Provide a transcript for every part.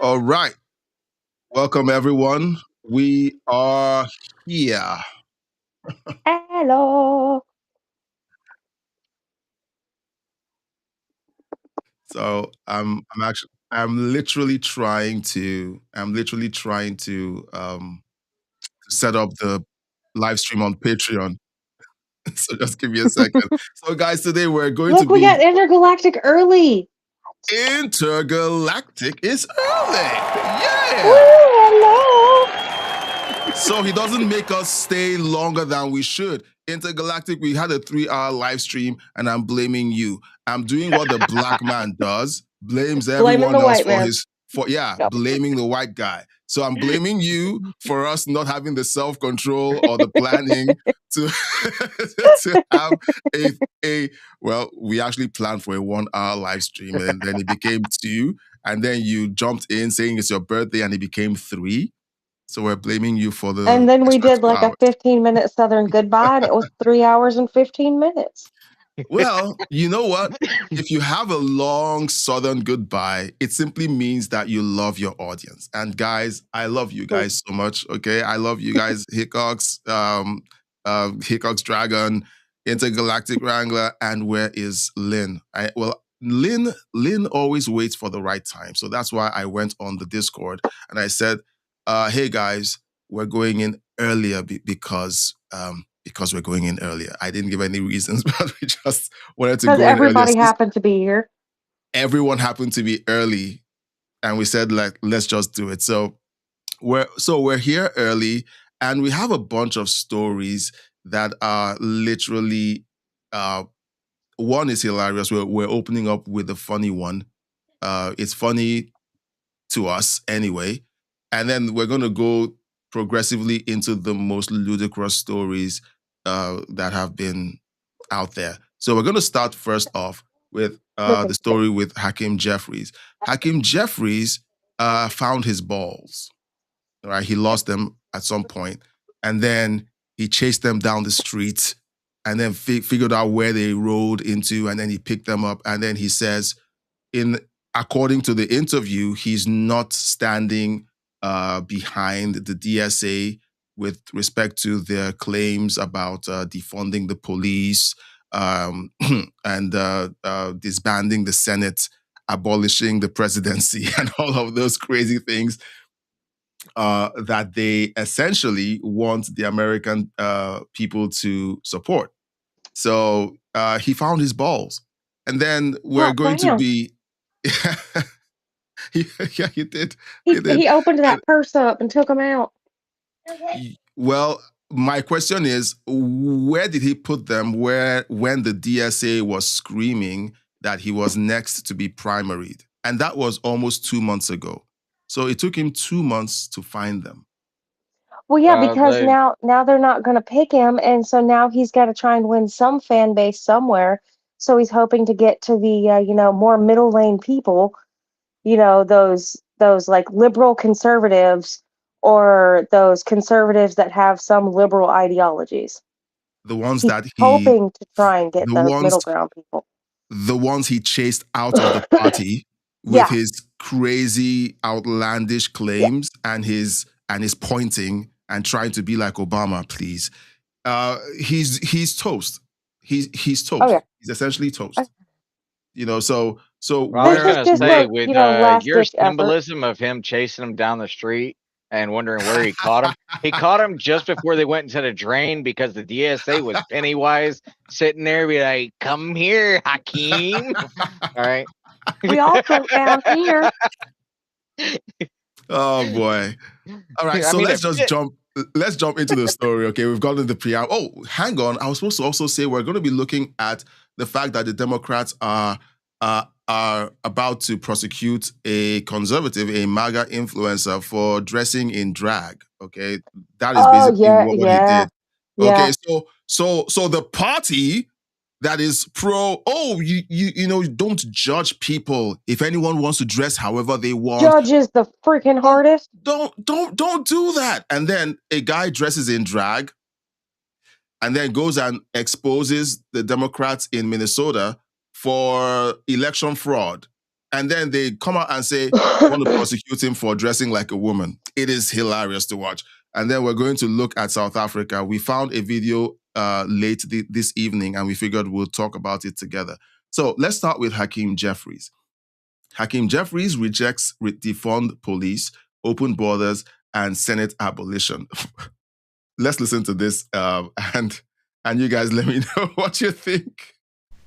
All right. Welcome, everyone. We are here. Hello. So I'm literally trying to set up the live stream on Patreon. So just give me a second. So guys, today we're going to Look, we be got intergalactic early. intergalactic. It's early. Woo, Yeah. hello. So he doesn't make us stay longer than we should. Intergalactic, we had a 3-hour live stream, and I'm blaming you. I'm doing what the black man does, blames Blaming everyone the else white man. Yep. blaming the white guy. So I'm blaming you for us not having the self-control or the planning to to have a well, we actually planned for a 1-hour live stream, and then it became 2, and then you jumped in saying it's your birthday, and it became 3. So we're blaming you for the And then we extra did 2 like a hours. 15-minute Southern goodbye, and it was 3 hours and 15 minutes. Well, you know what? If you have a long Southern goodbye, it simply means that you love your audience. And guys, I love you guys so much. Okay, I love you guys, Hickox, Hickox Dragon, Intergalactic Wrangler, and where is Lynn? Lynn always waits for the right time, so that's why I went on the Discord and I said, "Hey guys, we're going in earlier because we're going in earlier." I didn't give any reasons, but we just wanted to Because go in earlier. everybody happened to be here. Everyone happened to be early, and we said, like, let's just do it. So we're here early, and we have a bunch of stories that are literally one is hilarious. We're opening up with a funny one. It's funny to us anyway. And then we're going to go progressively into the most ludicrous stories that have been out there. So we're going to start first off with the story with Hakeem Jeffries. Hakeem Jeffries found his balls. Right, he lost them at some point, and then he chased them down the street, and then figured out where they rode into, and then he picked them up, and then he says, according to the interview, he's not standing behind the DSA with respect to their claims about defunding the police and disbanding the Senate, abolishing the presidency, and all of those crazy things that they essentially want the American people to support. So he found his balls. And then we're going to be yeah, he did. He opened that purse up and took them out. Well, my question is, where did he put them when the DSA was screaming that he was next to be primaried? And that was almost 2 months ago. So it took him 2 months to find them. Well, yeah, because now they're not going to pick him, and so now he's got to try and win some fan base somewhere. So he's hoping to get to the more middle lane people, those like liberal conservatives or those conservatives that have some liberal ideologies. The ones he's that hoping to try and get those middle ground people. The ones he chased out of the party with his crazy, outlandish claims and his pointing and trying to be like Obama, please. He's toast. He's toast. Oh, yeah. He's essentially toast. So well, I was gonna say with your symbolism of him chasing him down the street and wondering where he caught him. He caught him just before they went into the drain because the DSA was Pennywise sitting there, be like, "Come here, Hakeem." All right. We all go down here. Oh boy. All right, so let's jump into the story. Okay, we've gotten the preamble. Oh, hang on. I was supposed to also say we're going to be looking at the fact that the Democrats are about to prosecute a conservative, a MAGA influencer for dressing in drag. Okay, that is basically what he did. Okay, so the party that is pro, don't judge people. If anyone wants to dress however they want, judge is the freaking hardest. Don't do that. And then a guy dresses in drag and then goes and exposes the Democrats in Minnesota for election fraud. And then they come out and say, I want to prosecute him for dressing like a woman. It is hilarious to watch. And then we're going to look at South Africa. We found a video late this evening, and we figured we'll talk about it together. So let's start with Hakeem Jeffries. Hakeem Jeffries rejects defund police, open borders, and Senate abolition. Let's listen to this, and you guys let me know what you think.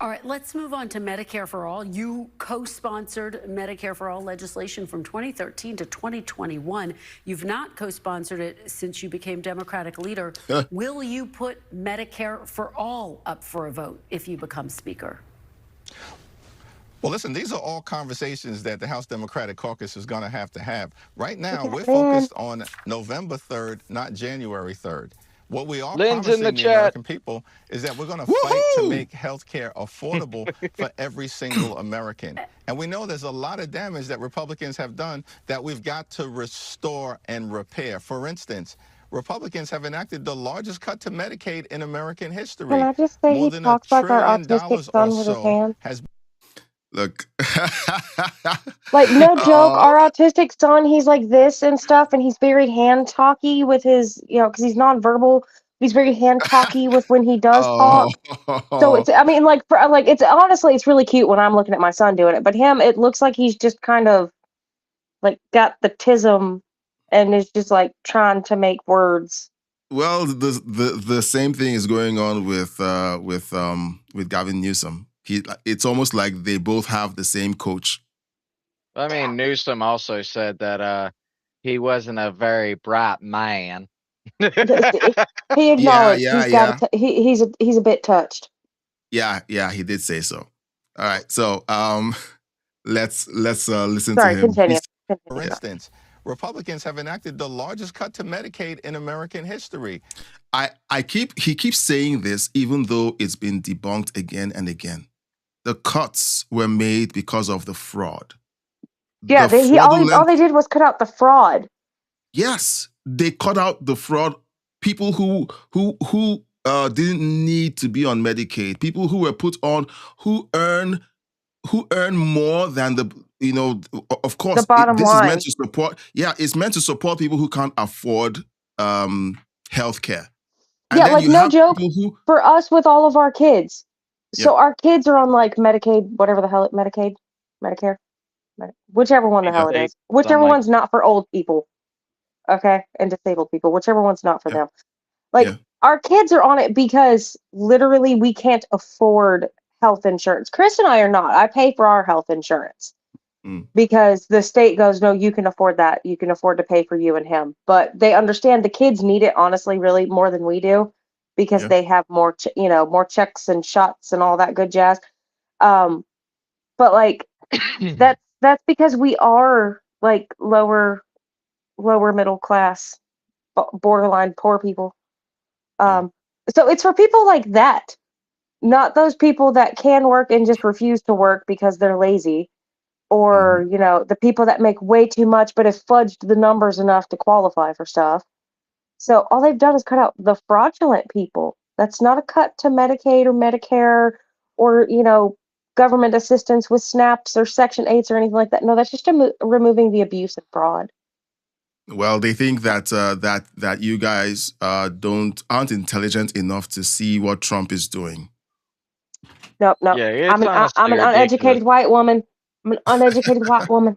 All right, let's move on to Medicare for All. You co-sponsored Medicare for All legislation from 2013 to 2021. You've not co-sponsored it since you became Democratic leader. Will you put Medicare for All up for a vote if you become Speaker? Well, listen, these are all conversations that the House Democratic Caucus is going to have. Right now, we're focused on November 3rd, not January 3rd. What we are promising the American people is that we're going to fight to make health care affordable for every single American. And we know there's a lot of damage that Republicans have done that we've got to restore and repair. For instance, Republicans have enacted the largest cut to Medicaid in American history. Can I just say More he than talks $1 like our trillion autistic son or with his so hands? has Look. Like, no joke, our autistic son, he's like this and stuff, and he's very hand-talky with his, because he's nonverbal. He's very hand-talky with when he does talk. So it's, I mean, it's honestly, it's really cute when I'm looking at my son doing it. But him, it looks like he's just kind of like got the tism and is just like trying to make words. Well, the same thing is going on with Gavin Newsom. It's almost like they both have the same coach. I mean, Newsom also said that he wasn't a very bright man. He acknowledged he's a bit touched. Yeah, he did say so. All right, so let's listen to him. Continue. For instance, Republicans have enacted the largest cut to Medicaid in American history. He keeps saying this even though it's been debunked again and again. The cuts were made because of the fraud. Yeah, all they did was cut out the fraud. Yes, they cut out the fraud. People who didn't need to be on Medicaid. People who were put on who earn more than of course, the bottom this line. is meant to support. Yeah, it's meant to support people who can't afford health care. Yeah, like no joke. For us with all of our kids. So our kids are on like Medicaid, whatever the hell Medicare, whichever one the hell it is. Whichever one's not for old people, okay, and disabled people. Whichever one's not for them. Like our kids are on it because literally we can't afford health insurance. Chris and I are not. I pay for our health insurance because the state goes, no, you can afford that. You can afford to pay for you and him. But they understand the kids need it, honestly, really more than we do. Because they have more, more checks and shots and all that good jazz. But like, that's because we are like lower middle class, borderline poor people. So it's for people like that, not those people that can work and just refuse to work because they're lazy, or the people that make way too much but have fudged the numbers enough to qualify for stuff. So all they've done is cut out the fraudulent people. That's not a cut to Medicaid or Medicare or, government assistance with SNAPs or Section 8s or anything like that. No, that's just removing the abuse and fraud. Well, they think that that you guys aren't intelligent enough to see what Trump is doing. No. Yeah, I'm an uneducated white woman. I'm an uneducated white woman.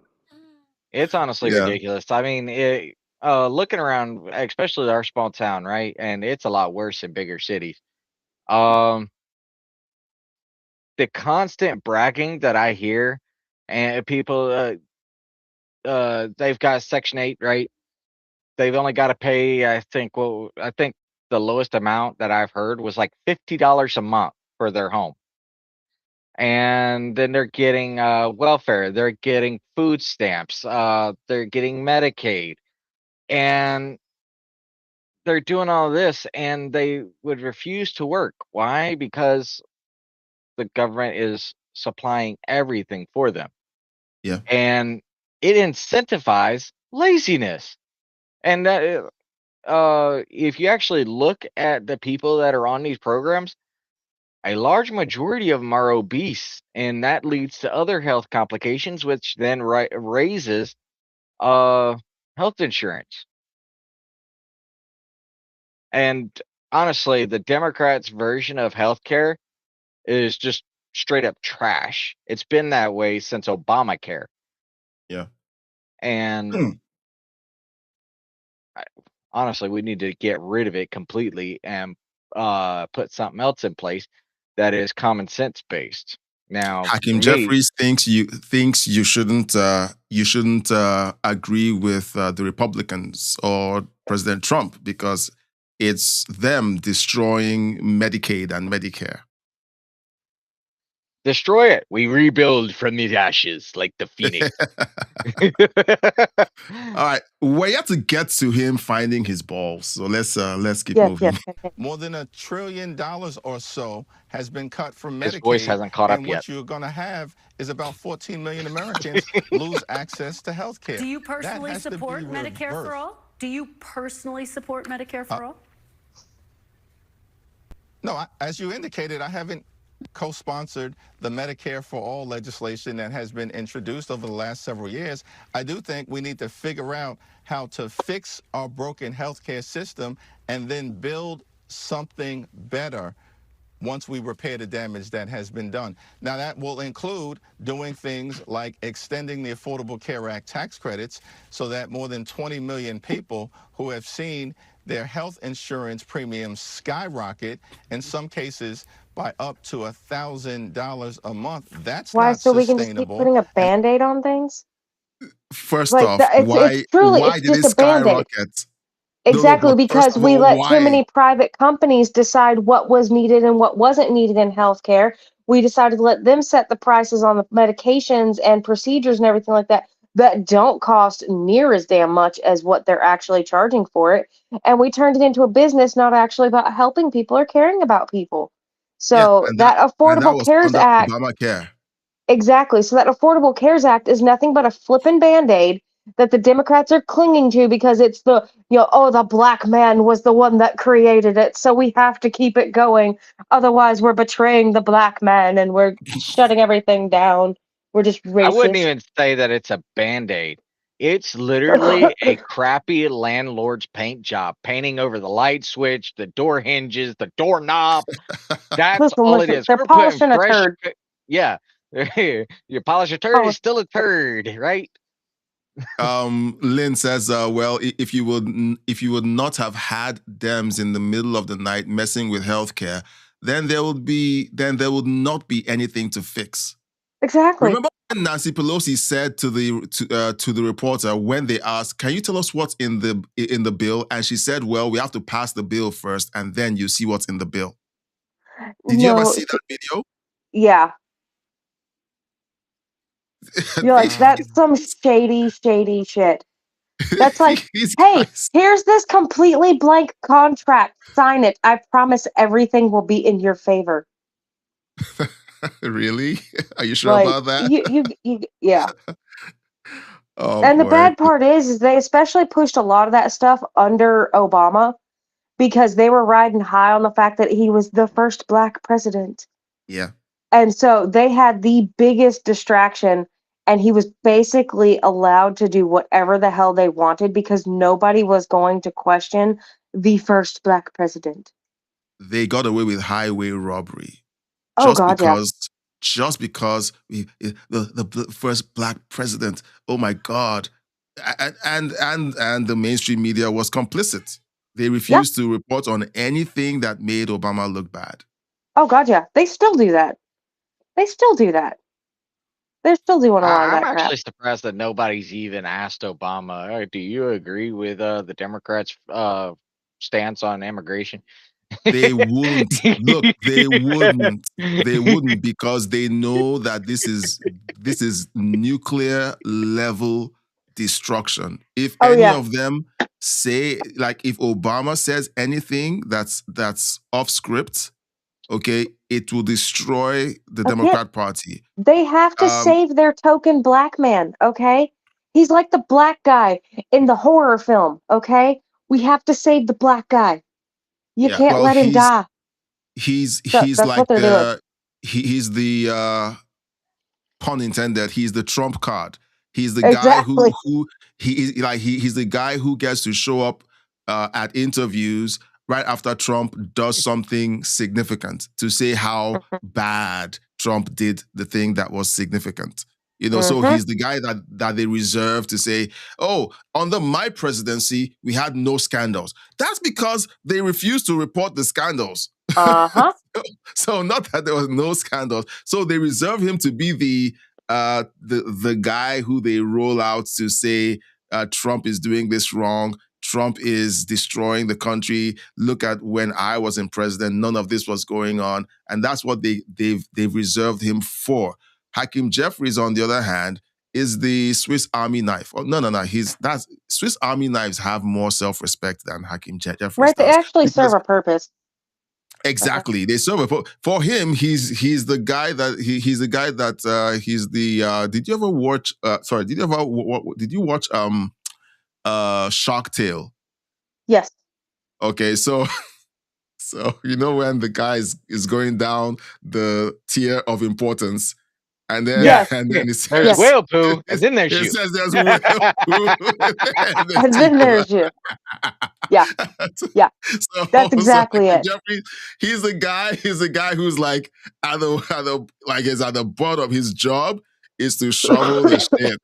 It's honestly ridiculous. I mean, looking around, especially our small town, right? And it's a lot worse in bigger cities. The constant bragging that I hear, and people, they've got Section 8, right? They've only got to pay, I think the lowest amount that I've heard was like $50 a month for their home. And then they're getting welfare, they're getting food stamps, they're getting Medicaid, and they're doing all this, and they would refuse to work. Why? Because the government is supplying everything for them. Yeah. And it incentivizes laziness. And that, if you actually look at the people that are on these programs, A large majority of them are obese, and that leads to other health complications, which then raises health insurance. And honestly, the Democrats' version of healthcare is just straight up trash. It's been that way since Obamacare. Yeah. And honestly, we need to get rid of it completely and put something else in place that is common sense based. Now, Hakeem Jeffries thinks you shouldn't agree with the Republicans or President Trump because it's them destroying Medicaid and Medicare. Destroy it. We rebuild from the ashes like the phoenix. All right, we're yet to get to him finding his balls, so let's keep moving. More than $1 trillion or so has been cut from Medicaid. His voice hasn't caught up yet. And what you're going to have is about 14 million Americans lose access to health care. Do you personally support Medicare for all? Do you personally support Medicare for all? No, as you indicated, I haven't co-sponsored the Medicare for All legislation that has been introduced over the last several years. I do think we need to figure out how to fix our broken healthcare system and then build something better once we repair the damage that has been done. Now, that will include doing things like extending the Affordable Care Act tax credits so that more than 20 million people who have seen their health insurance premiums skyrocket, in some cases by up to $1,000 a month. That's why? Not so sustainable. We can just keep putting a Band-Aid on things? First off, why did it skyrocket? Exactly, because we let too many private companies decide what was needed and what wasn't needed in healthcare. We decided to let them set the prices on the medications and procedures and everything like that don't cost near as damn much as what they're actually charging for it. And we turned it into a business not actually about helping people or caring about people. So that Affordable Cares Act. Obamacare. Exactly. So that Affordable Cares Act is nothing but a flippin' Band-Aid that the Democrats are clinging to because it's the black man was the one that created it, so we have to keep it going. Otherwise, we're betraying the black man and we're shutting everything down. We're just racist. I wouldn't even say that it's a Band-Aid. It's literally a crappy landlord's paint job, painting over the light switch, the door hinges, the doorknob. That's all it is. They're polishing a turd. Yeah. You polish a turd, it's still a turd, right? Lynn says, well, if you would not have had Dems in the middle of the night messing with healthcare, then there would not be anything to fix. Exactly. Remember when Nancy Pelosi said to the reporter when they asked, "Can you tell us what's in the bill?" And she said, "Well, we have to pass the bill first, and then you see what's in the bill." Did you ever see that video? Yeah. You're like, that's some shady shit. That's like, hey, here's this completely blank contract. Sign it. I promise everything will be in your favor. Really? Are you sure about that? Yeah. Oh, and the bad part is they especially pushed a lot of that stuff under Obama because they were riding high on the fact that he was the first black president. Yeah. And so they had the biggest distraction, and he was basically allowed to do whatever the hell they wanted because nobody was going to question the first black president. They got away with highway robbery. Just because the first black president. Oh my God. And the mainstream media was complicit. They refused to report on anything that made Obama look bad. Oh God, yeah. They still do that. They're still doing a lot of that crap. I'm actually surprised that nobody's even asked Obama, do you agree with the Democrats' stance on immigration? They wouldn't. Look, they wouldn't. They wouldn't because they know that this is nuclear level destruction. If any of them say, like, if Obama says anything that's off script, okay, it will destroy the Democrat Party. They have to save their token black man, okay? He's like the black guy in the horror film, okay? We have to save the black guy. You can't let him die. he's that's like what they're doing. He's the pun intended, he's the Trump card. He's the Exactly. guy who he's the guy who gets to show up at interviews right after Trump does something significant to say how bad Trump did the thing that was significant. You know, so he's the guy that they reserve to say, oh, under my presidency, we had no scandals. That's because they refused to report the scandals. So not that there was no scandals. So they reserve him to be the guy who they roll out to say Trump is doing this wrong. Trump is destroying the country. Look at when I was in president, none of this was going on, and that's what they've reserved him for. Hakeem Jeffries, on the other hand, is the Swiss Army knife. Oh, no. That's Swiss Army knives have more self-respect than Hakeem Jeffries. Right, they actually serve a purpose. Exactly, they serve a for him. He's the guy that he's the guy that he's the. Did you ever watch? Sorry, did you watch Shark Tale? Yes. Okay, so you know when the guy is going down the tier of importance, and then it says there's whale poo, and then there's you. It says there's whale poo, and then there's you. Yeah, yeah. So, that's exactly it. Jeffrey, he's the guy who's like at the bottom. His job is to shovel the shit.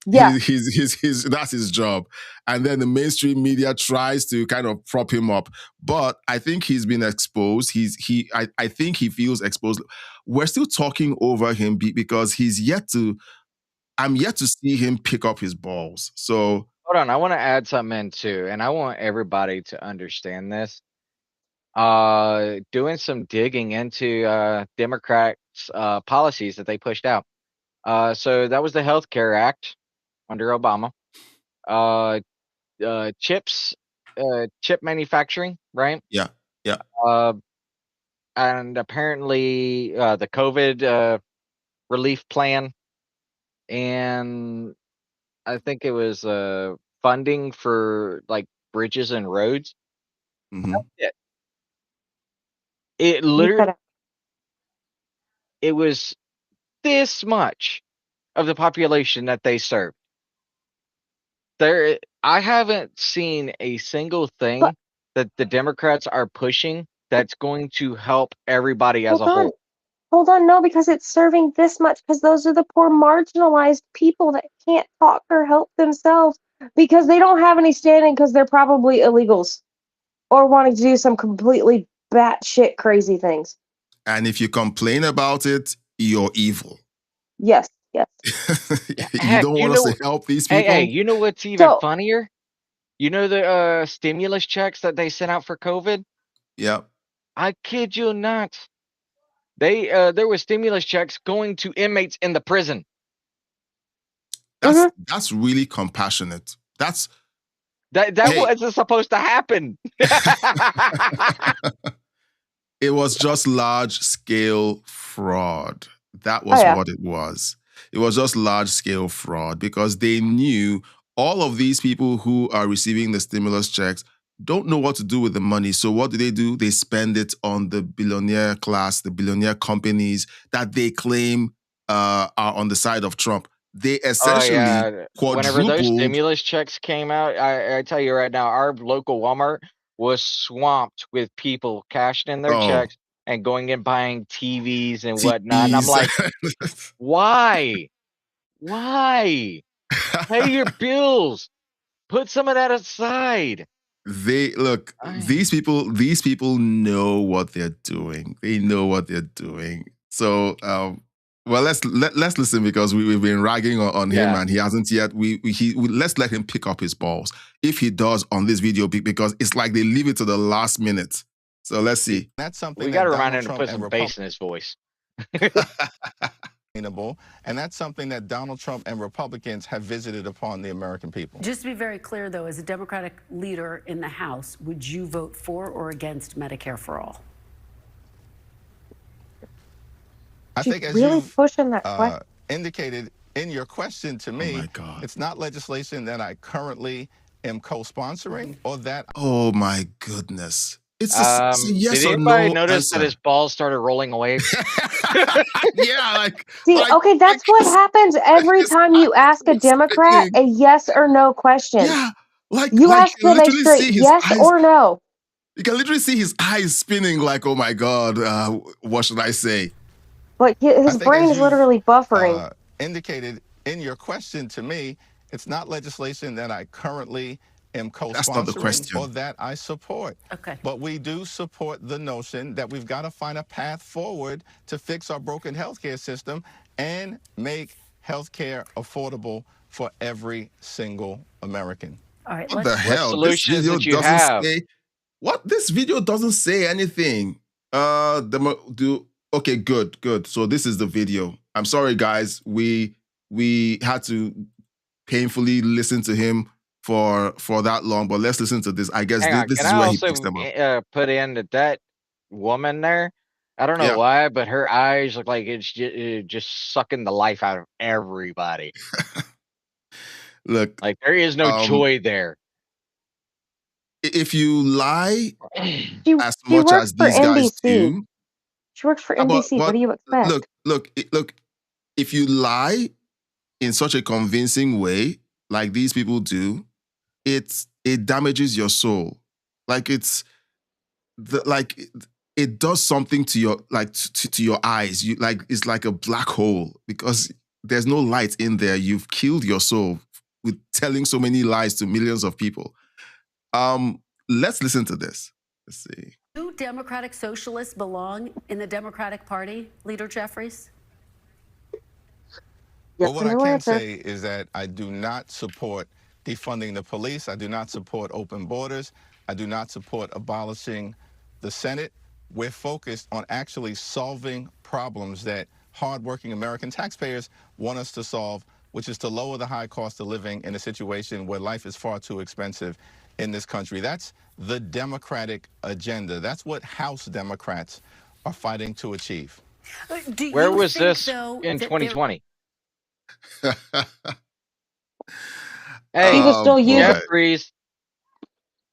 Yeah, he's that's his job, and then the mainstream media tries to kind of prop him up, but I think he's been exposed. I think he feels exposed. We're still talking over him because I'm yet to see him pick up his balls. So hold on, I want to add something in too, and I want everybody to understand this. Doing some digging into Democrats' policies that they pushed out. So that was the Health Care Act under Obama. Chip manufacturing, right? Yeah. And apparently the COVID relief plan, and I think it was funding for like bridges and roads. That's it literally, it was this much of the population that they served. I haven't seen a single thing that the Democrats are pushing that's going to help everybody as a whole. Hold on, no, because it's serving this much, because those are the poor marginalized people that can't talk or help themselves because they don't have any standing because they're probably illegals or wanting to do some completely batshit crazy things. And if you complain about it, you're evil. Yes. You don't want us to help these people? Hey, you know what's even funnier? You know the stimulus checks that they sent out for COVID? Yeah. I kid you not. There were stimulus checks going to inmates in the prison. That's really compassionate. That wasn't supposed to happen. It was just large-scale fraud. That was what it was. It was just large-scale fraud because they knew all of these people who are receiving the stimulus checks don't know what to do with the money. So what do? They spend it on the billionaire class, the billionaire companies that they claim are on the side of Trump. They essentially quadrupled. Whenever those stimulus checks came out, I tell you right now, our local Walmart was swamped with people cashing in their checks and going and buying TVs and whatnot. And I'm like, why? Pay your bills. Put some of that aside. These people know what they're doing. They know what they're doing. So, well, let's listen because we've been ragging on him and he hasn't yet. Let's let him pick up his balls if he does on this video because it's like they leave it to the last minute. So let's see. That's something we got to remind him to put some bass in his voice. And that's something that Donald Trump and Republicans have visited upon the American people. Just to be very clear, though, as a Democratic leader in the House, would you vote for or against Medicare for all? I think as really you've pushing that indicated in your question to me, it's not legislation that I currently am co-sponsoring or that. Oh my goodness. it's a yes did or anybody no notice answer. that his balls started rolling away? Yeah, see, okay, that's what happens every time you ask a Democrat a yes or no question. Yeah, you ask them a straight yes or no. You can literally see his eyes spinning like, oh my God, what should I say? But his brain is literally buffering. Indicated in your question to me, it's not legislation that I currently am co-sponsoring That's not the question. or that I support. Okay. But we do support the notion that we've got to find a path forward to fix our broken healthcare system and make healthcare affordable for every single American. All right. What the hell? This video doesn't say what? This video doesn't say anything. Okay, good. So this is the video. I'm sorry, guys. We had to painfully listen to him for that long, but let's listen to this. I guess this is where he picks them up. Put in that woman there. I don't know why, but her eyes look like it's just sucking the life out of everybody. Look, like there is no joy there. If you lie as much as these guys do, she works for NBC. What do you expect? Look. If you lie in such a convincing way, like these people do, it damages your soul. Like it does something to your to your eyes. It's like a black hole because there's no light in there. You've killed your soul with telling so many lies to millions of people. Let's listen to this. Let's see. Do Democratic Socialists belong in the Democratic Party, Leader Jeffries? Well, what I can say is that I do not support defunding the police. I do not support open borders. I do not support abolishing the Senate. We're focused on actually solving problems that hardworking American taxpayers want us to solve, which is to lower the high cost of living in a situation where life is far too expensive in this country. That's the Democratic agenda. That's what House Democrats are fighting to achieve. Where was this in 2020? Hey, he was still using Jeffries.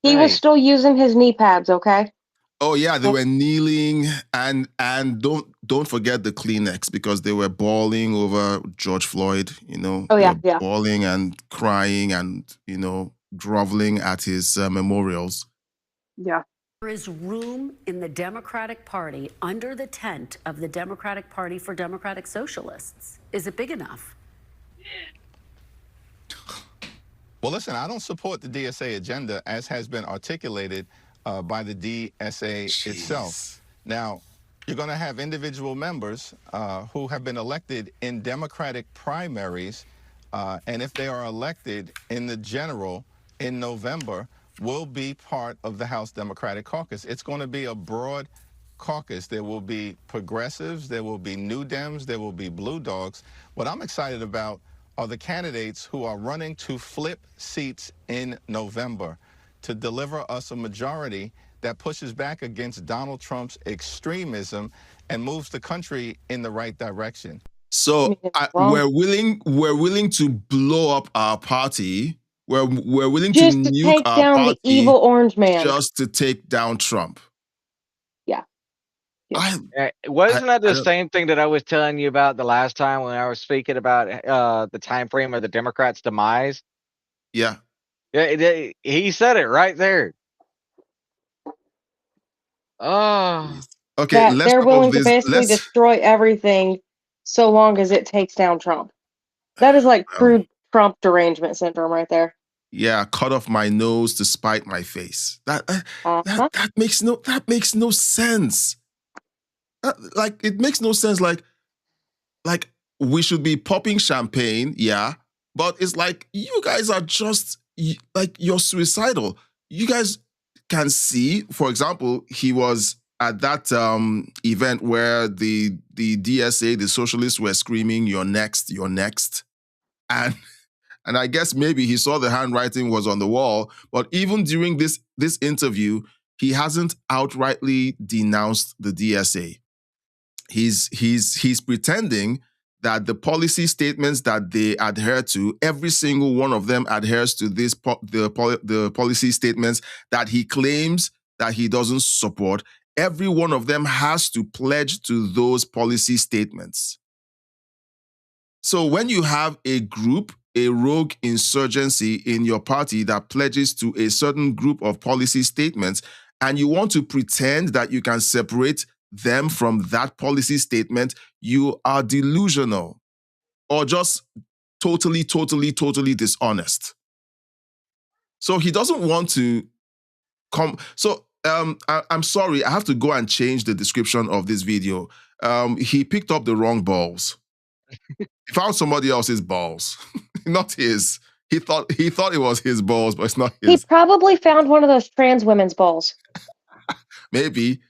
He was still using his knee pads, okay? Oh yeah, they were kneeling and don't forget the Kleenex because they were bawling over George Floyd, you know. Oh yeah. Bawling and crying and, you know, groveling at his memorials. Yeah. There is room in the Democratic Party under the tent of the Democratic Party for Democratic Socialists. Is it big enough? Well, listen, I don't support the DSA agenda as has been articulated by the DSA itself. Now, you're going to have individual members who have been elected in Democratic primaries, and if they are elected in the general in November, will be part of the House Democratic Caucus. It's going to be a broad caucus. There will be progressives, there will be new Dems, there will be blue dogs. What I'm excited about are the candidates who are running to flip seats in November to deliver us a majority that pushes back against Donald Trump's extremism and moves the country in the right direction. So we're willing to blow up our party. We're willing to nuke our down party the evil orange man just to take down Trump. Yeah. Wasn't that the same thing that I was telling you about the last time when I was speaking about the time frame of the Democrats' demise? Yeah. Yeah, he said it right there. Oh. Okay, they're willing to basically destroy everything so long as it takes down Trump. That is like crude Trump derangement syndrome right there. Yeah, cut off my nose to spite my face. That makes no sense. Like it makes no sense. Like we should be popping champagne, yeah, but it's like you guys are just like you're suicidal. You guys can see, for example, he was at that event where the DSA, the socialists, were screaming, "You're next, you're next," and I guess maybe he saw the handwriting was on the wall. But even during this interview, he hasn't outrightly denounced the DSA. He's pretending that the policy statements that they adhere to, every single one of them adheres to the policy statements that he claims that he doesn't support, every one of them has to pledge to those policy statements. So when you have a group, a rogue insurgency in your party that pledges to a certain group of policy statements, and you want to pretend that you can separate them from that policy statement, you are delusional or just totally dishonest. So he doesn't want to come. So I'm sorry, I have to go and change the description of this video. He picked up the wrong balls. He found somebody else's balls, not his. He thought it was his balls, but it's not his. He probably found one of those trans women's balls. Maybe.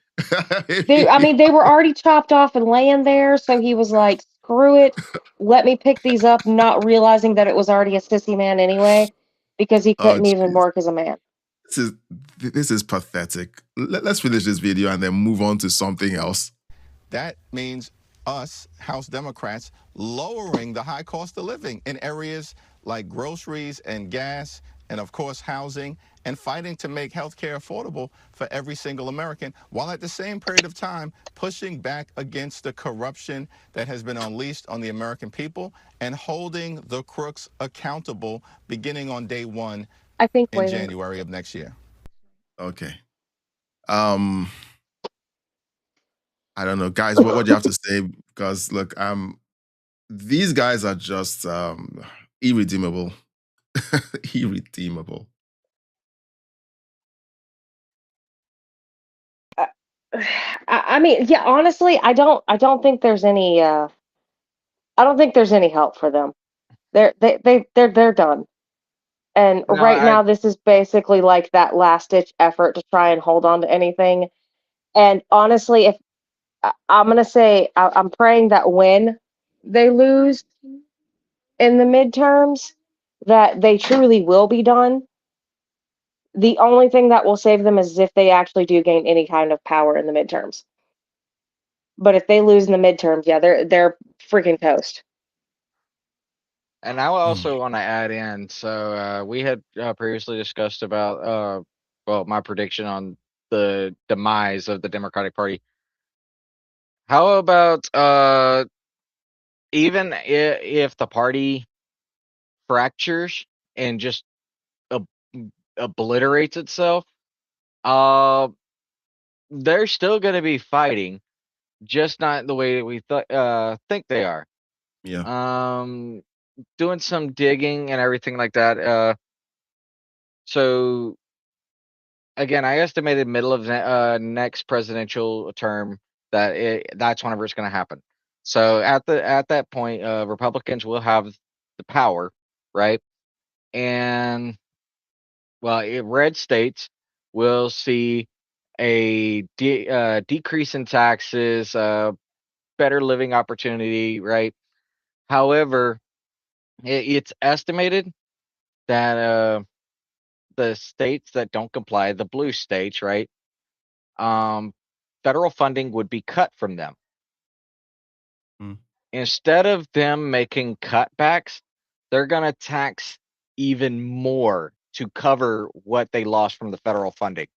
They were already chopped off and laying there, so he was like, screw it, let me pick these up, not realizing that it was already a sissy man anyway, because he couldn't even work as a man. This is pathetic. Let's finish this video and then move on to something else. That means us, House Democrats, lowering the high cost of living in areas like groceries and gas and, of course, housing, and fighting to make health care affordable for every single American, while at the same period of time pushing back against the corruption that has been unleashed on the American people and holding the crooks accountable beginning on day one in January of next year. Okay. I don't know, guys, what do you have to say? Because look, these guys are just irredeemable. Irredeemable. Yeah, honestly, I don't think there's any help for them. They're done. And now this is basically like that last ditch effort to try and hold on to anything. And honestly, if I'm going to say, I'm praying that when they lose in the midterms, that they truly will be done. The only thing that will save them is if they actually do gain any kind of power in the midterms. But if they lose in the midterms, yeah, they're freaking toast. And I also want to add in, so we had previously discussed about, my prediction on the demise of the Democratic Party. How about even if the party fractures and just obliterates itself, they're still going to be fighting, just not the way that we think they are. Yeah. Doing some digging and everything like that. So again, I estimated middle of next presidential term that's whenever it's going to happen. So at that point, Republicans will have the power, right? And red states will see a decrease in taxes, better living opportunity, right? However, it's estimated that the states that don't comply, the blue states, right? Federal funding would be cut from them. Instead of them making cutbacks, they're going to tax even more to cover what they lost from the federal funding.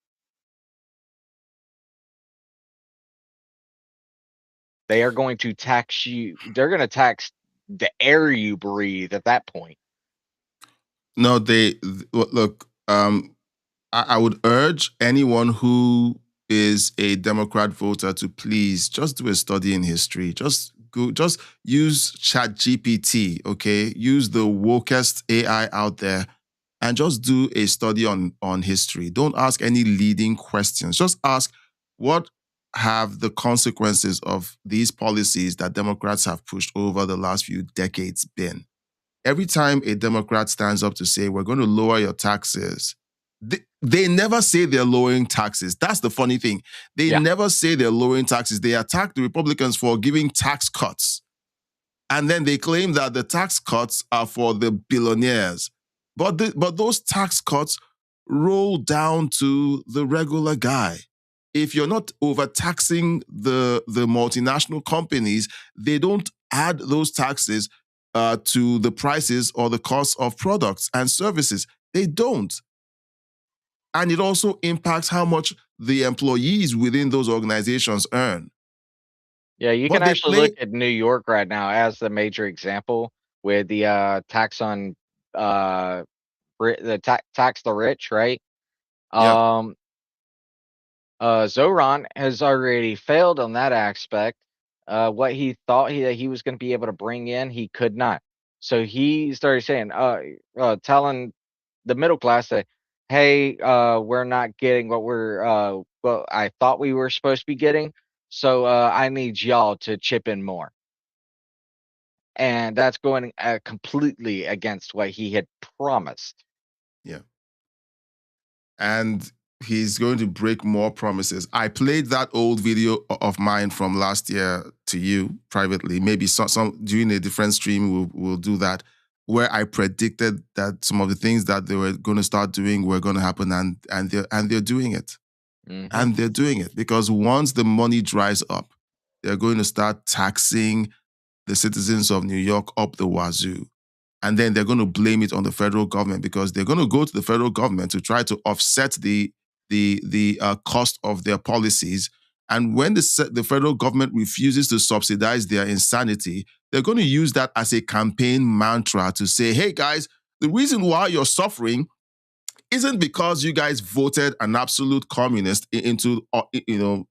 They are going to tax you. They're going to tax the air you breathe at that point. No, look, I would urge anyone who is a Democrat voter to please just do a study in history. Just use ChatGPT, okay? Use the wokest AI out there and just do a study on history. Don't ask any leading questions. Just ask, what have the consequences of these policies that Democrats have pushed over the last few decades been? Every time a Democrat stands up to say, we're going to lower your taxes, they never say they're lowering taxes. That's the funny thing. They never say they're lowering taxes. They attack the Republicans for giving tax cuts. And then they claim that the tax cuts are for the billionaires. But those tax cuts roll down to the regular guy. If you're not overtaxing the multinational companies, they don't add those taxes to the prices or the cost of products and services. They don't. And it also impacts how much the employees within those organizations earn. Yeah, you can actually look at New York right now as the major example with the tax on tax the rich, right? Yeah. Zoran has already failed on that aspect. What he thought he was going to be able to bring in, he could not. So he started saying, telling the middle class that, hey, we're not getting what well, I thought we were supposed to be getting. So I need y'all to chip in more. And that's going completely against what he had promised. Yeah. And he's going to break more promises. I played that old video of mine from last year to you privately. Maybe some during a different stream we'll do that, where I predicted that some of the things that they were going to start doing were going to happen, and they're doing it. Mm-hmm. And they're doing it because once the money dries up, they're going to start taxing the citizens of New York up the wazoo. And then they're going to blame it on the federal government because they're going to go to the federal government to try to offset the cost of their policies. And when the federal government refuses to subsidize their insanity, they're going to use that as a campaign mantra to say, hey guys, the reason why you're suffering isn't because you guys voted an absolute communist into,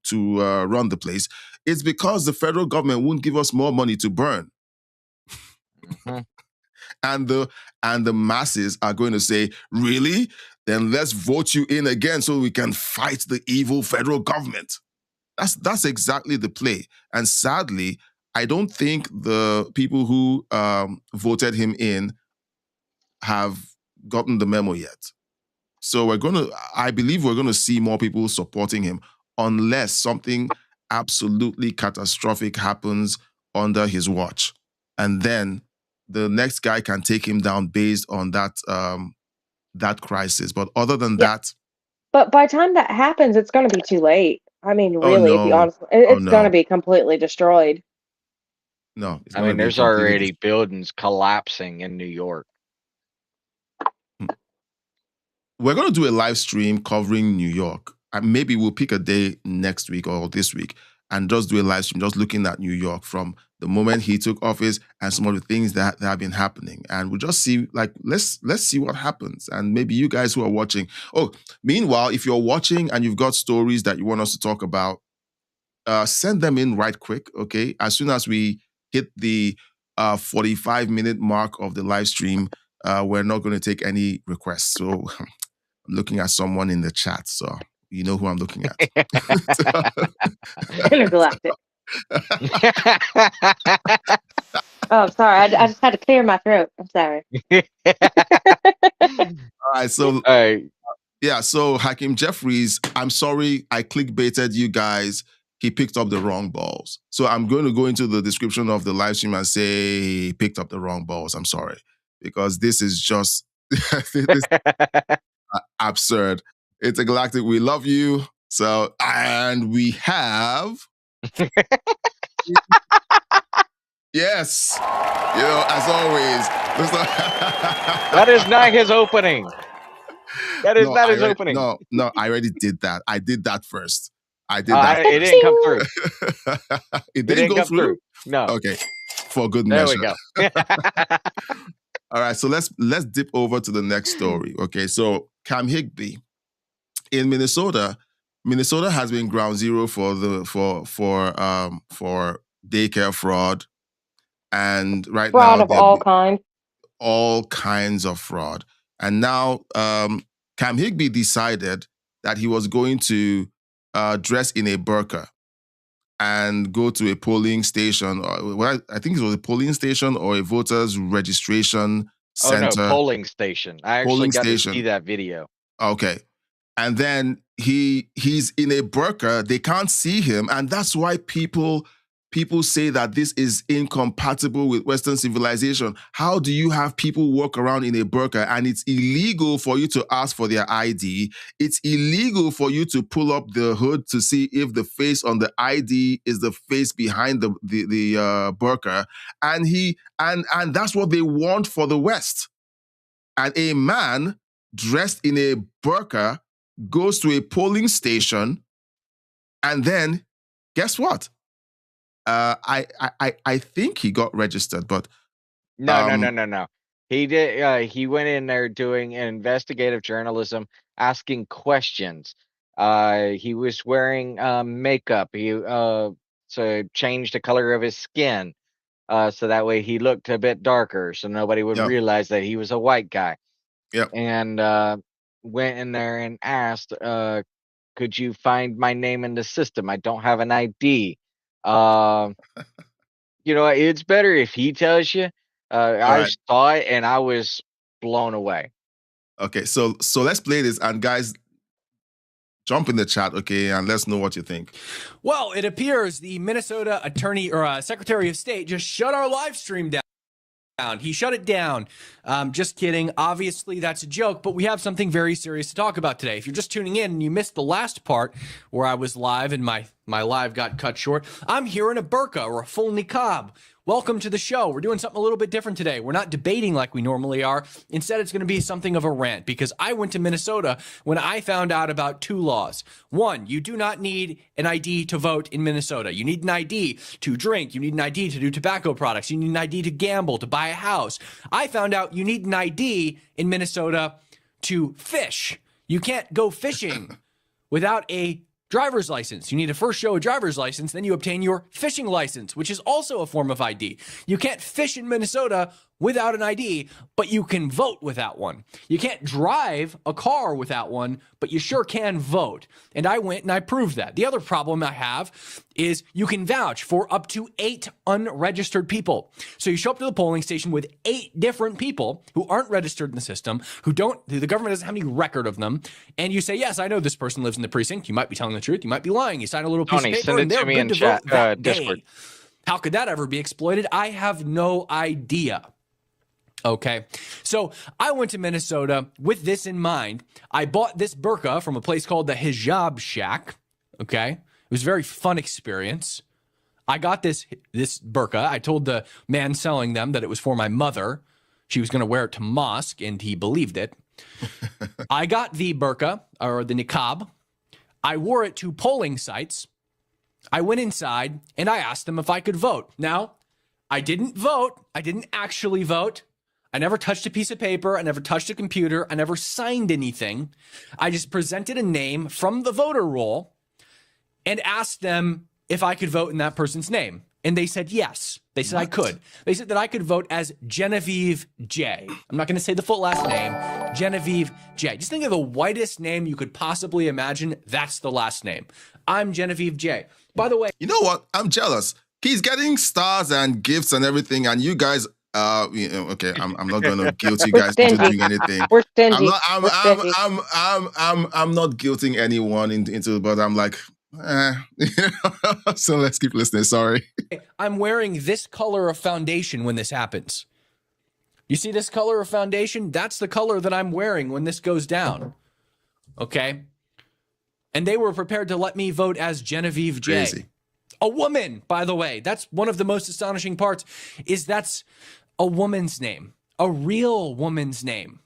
to run the place. It's because the federal government won't give us more money to burn. Mm-hmm. And the masses are going to say, really? Then let's vote you in again so we can fight the evil federal government. That's exactly the play. And sadly, I don't think the people who voted him in have gotten the memo yet. So I believe we're going to see more people supporting him unless something absolutely catastrophic happens under his watch. And then the next guy can take him down based on that crisis. But other than that... But by the time that happens, it's going to be too late. I mean, really, if you honestly, it's going to be completely destroyed. No, I mean, there's already buildings collapsing in New York. We're going to do a live stream covering New York. Maybe we'll pick a day next week or this week and just do a live stream, just looking at New York from the moment he took office and some of the things that have been happening. And we'll just see, let's see what happens. And maybe you guys who are watching. Oh, meanwhile, if you're watching and you've got stories that you want us to talk about, send them in right quick, okay? As soon as we hit the 45-minute mark of the live stream, we're not going to take any requests. So I'm looking at someone in the chat, so you know who I'm looking at. Intergalactic. Oh, sorry. I just had to clear my throat. I'm sorry. All right. So, yeah. So Hakeem Jeffries, I'm sorry I clickbaited you guys. He picked up the wrong balls. So I'm going to go into the description of the live stream and say he picked up the wrong balls. I'm sorry, because this is just absurd. It's a galactic. We love you. So, and we have... Yes. As always. That is not his opening. That is not his opening. No, I already did that. I did that first. I did that. It didn't come through. It didn't go through? No. Okay. For good measure. There we go. All right. So let's dip over to the next story. Okay. So Cam Higbee in Minnesota has been ground zero for daycare fraud. And right now, fraud of all kinds. All kinds of fraud. And now Cam Higbee decided that he was going to dress in a burqa and go to a polling station. I think it was a polling station or a voters registration center. Oh, no, polling station. I actually got to see that video. Okay. And then he's in a burqa. They can't see him. And that's why people say that this is incompatible with Western civilization. How do you have people walk around in a burqa and it's illegal for you to ask for their ID? It's illegal for you to pull up the hood to see if the face on the ID is the face behind the burqa. And that's what they want for the West. And a man dressed in a burqa goes to a polling station, and then guess what? I think he got registered, but no. He did. He went in there doing investigative journalism, asking questions. He was wearing makeup. He so changed the color of his skin, so that way he looked a bit darker, so nobody would realize that he was a white guy. Yep. And went in there and asked, "Could you find my name in the system? I don't have an ID." You know, it's better if he tells you. I saw it and I was blown away. Okay, so let's play this, and guys, jump in the chat, okay, and let's know what you think. Well, it appears the Minnesota Attorney or Secretary of State just shut our live stream down. He shut it down. Just kidding. Obviously, that's a joke, but we have something very serious to talk about today. If you're just tuning in and you missed the last part where I was live and my live got cut short, I'm here in a burqa or a full niqab. Welcome to the show. We're doing something a little bit different today. We're not debating like we normally are. Instead, it's going to be something of a rant because I went to Minnesota when I found out about 2 laws. 1, you do not need an ID to vote in Minnesota. You need an ID to drink. You need an ID to do tobacco products. You need an ID to gamble, to buy a house. I found out you need an ID in Minnesota to fish. You can't go fishing without a driver's license. You need to first show a driver's license, then you obtain your fishing license, which is also a form of ID. You can't fish in Minnesota without an ID, but you can vote without one. You can't drive a car without one, but you sure can vote. And I went and I proved that. The other problem I have is you can vouch for up to 8 unregistered people. So you show up to the polling station with 8 different people who aren't registered in the system, who the government doesn't have any record of them, and you say, yes, I know this person lives in the precinct. You might be telling the truth. You might be lying. You sign a little piece of paper and they're good to vote that day. How could that ever be exploited? I have no idea. Okay, so I went to Minnesota with this in mind. I bought this burqa from a place called the Hijab Shack. Okay, it was a very fun experience. I got this burqa. I told the man selling them that it was for my mother. She was going to wear it to mosque, and he believed it. I got the burqa, or the niqab. I wore it to polling sites. I went inside, and I asked them if I could vote. Now, I didn't vote. I didn't actually vote. I never touched a piece of paper. I never touched a computer. I never signed anything. I just presented a name from the voter roll and asked them if I could vote in that person's name. And they said yes. They said I could. They said that I could vote as Genevieve J. I'm not going to say the full last name. Genevieve J. Just think of the whitest name you could possibly imagine. That's the last name. I'm Genevieve J. By the way, you know what? I'm jealous. He's getting stars and gifts and everything, and you guys. Okay, I'm not going to guilt you guys into doing anything. We're stingy. I'm not guilting anyone into, but I'm like, So let's keep listening. Sorry. I'm wearing this color of foundation when this happens. You see this color of foundation? That's the color that I'm wearing when this goes down. Okay. And they were prepared to let me vote as Genevieve J. Crazy. A woman, by the way. That's one of the most astonishing parts, is that's a woman's name, a real woman's name,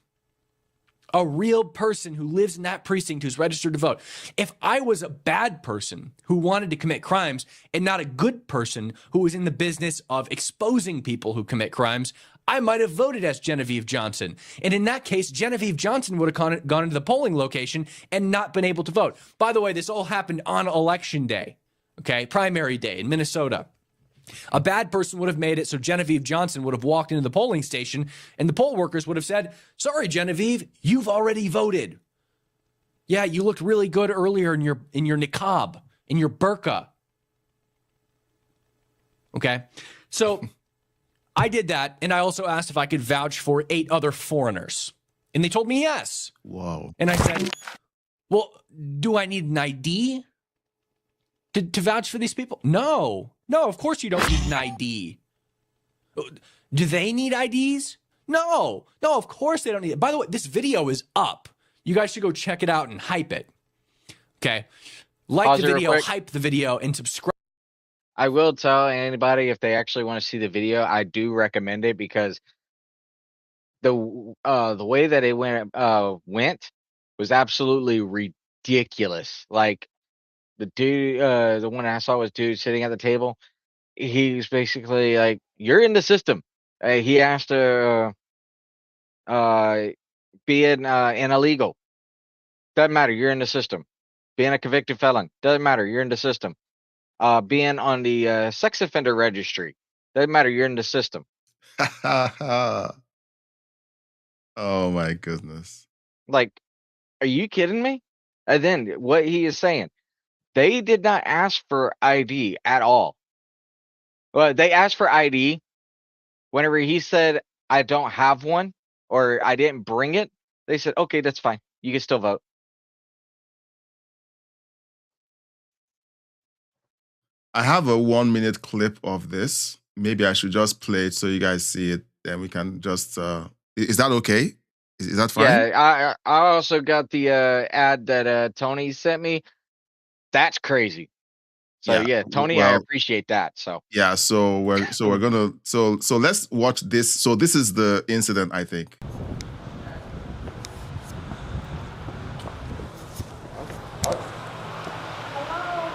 a real person who lives in that precinct who's registered to vote. If I was a bad person who wanted to commit crimes and not a good person who was in the business of exposing people who commit crimes, I might have voted as Genevieve Johnson. And in that case, Genevieve Johnson would have gone into the polling location and not been able to vote. By the way, this all happened on election day. Okay, primary day in Minnesota. A bad person would have made it so Genevieve Johnson would have walked into the polling station and the poll workers would have said, sorry, Genevieve, you've already voted. Yeah, you looked really good earlier in your niqab, in your burqa. Okay, so I did that, and I also asked if I could vouch for 8 other foreigners. And they told me yes. Whoa. And I said, well, do I need an ID? To vouch for these people? No, of course you don't need an ID. Do they need IDs? No, of course they don't need it. By the way, this video is up. You guys should go check it out and hype it. Okay. Like the video, hype the video, and subscribe. I will tell anybody if they actually want to see the video, I do recommend it because the way that it went was absolutely ridiculous. ridiculous. Like the dude, the one I saw was dude sitting at the table. He's basically like, "You're in the system." He asked to be an illegal. Doesn't matter. You're in the system. Being a convicted felon. Doesn't matter. You're in the system. Being on the sex offender registry. Doesn't matter. You're in the system. Oh my goodness. Like, are you kidding me? And then what he is saying, they did not ask for ID at all. Well, they asked for ID whenever he said, "I don't have one," or "I didn't bring it." They said, "Okay, that's fine. You can still vote." I have a 1-minute clip of this. Maybe I should just play it so you guys see it, and we can just. Is that okay? Is that fine? Yeah, I also got the ad that Tony sent me. That's crazy. So yeah, Tony, I appreciate that. So yeah, so we're gonna so let's watch this. So this is the incident, I think.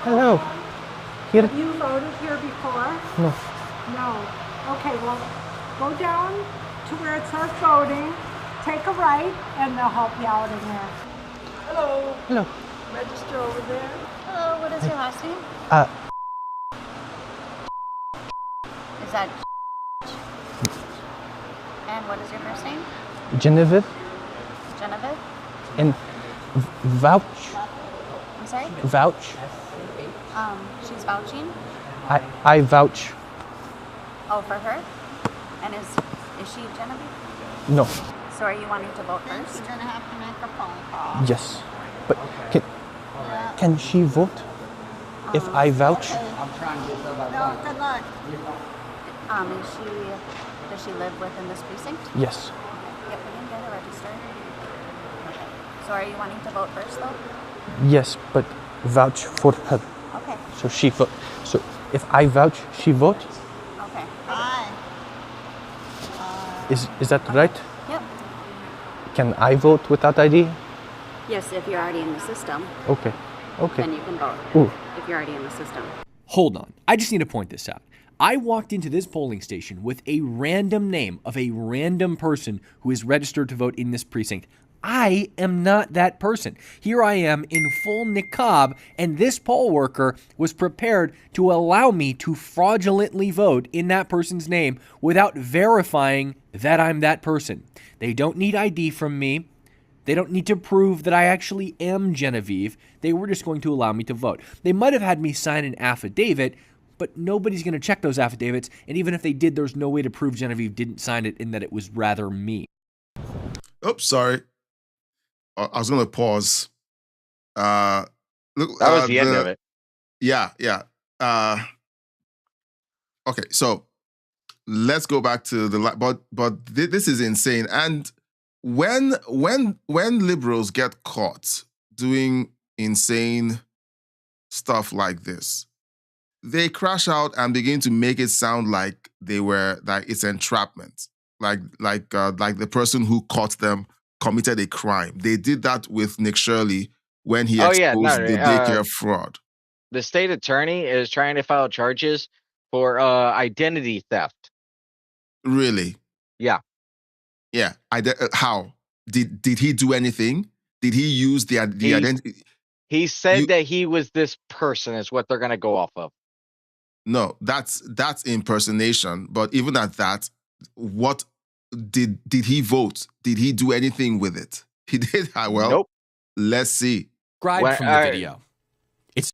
Hello. Have you voted here before? No. No. Okay, well, go down to where it says voting, take a right, and they'll help you out in there. Hello. Hello. Register over there. Hello, what is your last name? Is that and what is your first name? Genevieve. Genevieve? And vouch. I'm sorry? Vouch. She's vouching? I vouch. Oh, for her? And is she Genevieve? No. So are you wanting to vote first? You're gonna have to make a phone call. Yes. But can she vote if I vouch? No, good luck. Does she live within this precinct? Yes. Yep, we can get her registered. So are you wanting to vote first though? Yes, but vouch for her. Okay. So she vote. So if I vouch, she vote. Okay. Hi. Is that right? Yep. Can I vote without ID? Yes, if you're already in the system, Okay. Okay. then you can vote. Ooh. If you're already in the system. Hold on. I just need to point this out. I walked into this polling station with a random name of a random person who is registered to vote in this precinct. I am not that person. Here I am in full niqab, and this poll worker was prepared to allow me to fraudulently vote in that person's name without verifying that I'm that person. They don't need ID from me. They don't need to prove that I actually am Genevieve. They were just going to allow me to vote. They might have had me sign an affidavit, but nobody's going to check those affidavits, and even if they did, there's no way to prove Genevieve didn't sign it and that it was rather me. Oops, sorry. I was going to pause. Look, that was the end of it. Yeah. Okay, so let's go back to but this is insane. And when liberals get caught doing insane stuff like this, they crash out and begin to make it sound like it's entrapment, like the person who caught them committed a crime. They did that with Nick Shirley when he exposed the daycare fraud. The state attorney is trying to file charges for identity theft. Really? Yeah. Yeah. How? Did he do anything? Did he use the identity? He said that he was this person is what they're going to go off of. No, that's impersonation. But even at that, what did he vote? Did he do anything with it? He did. Well, nope. Let's see. Describe from the video. It's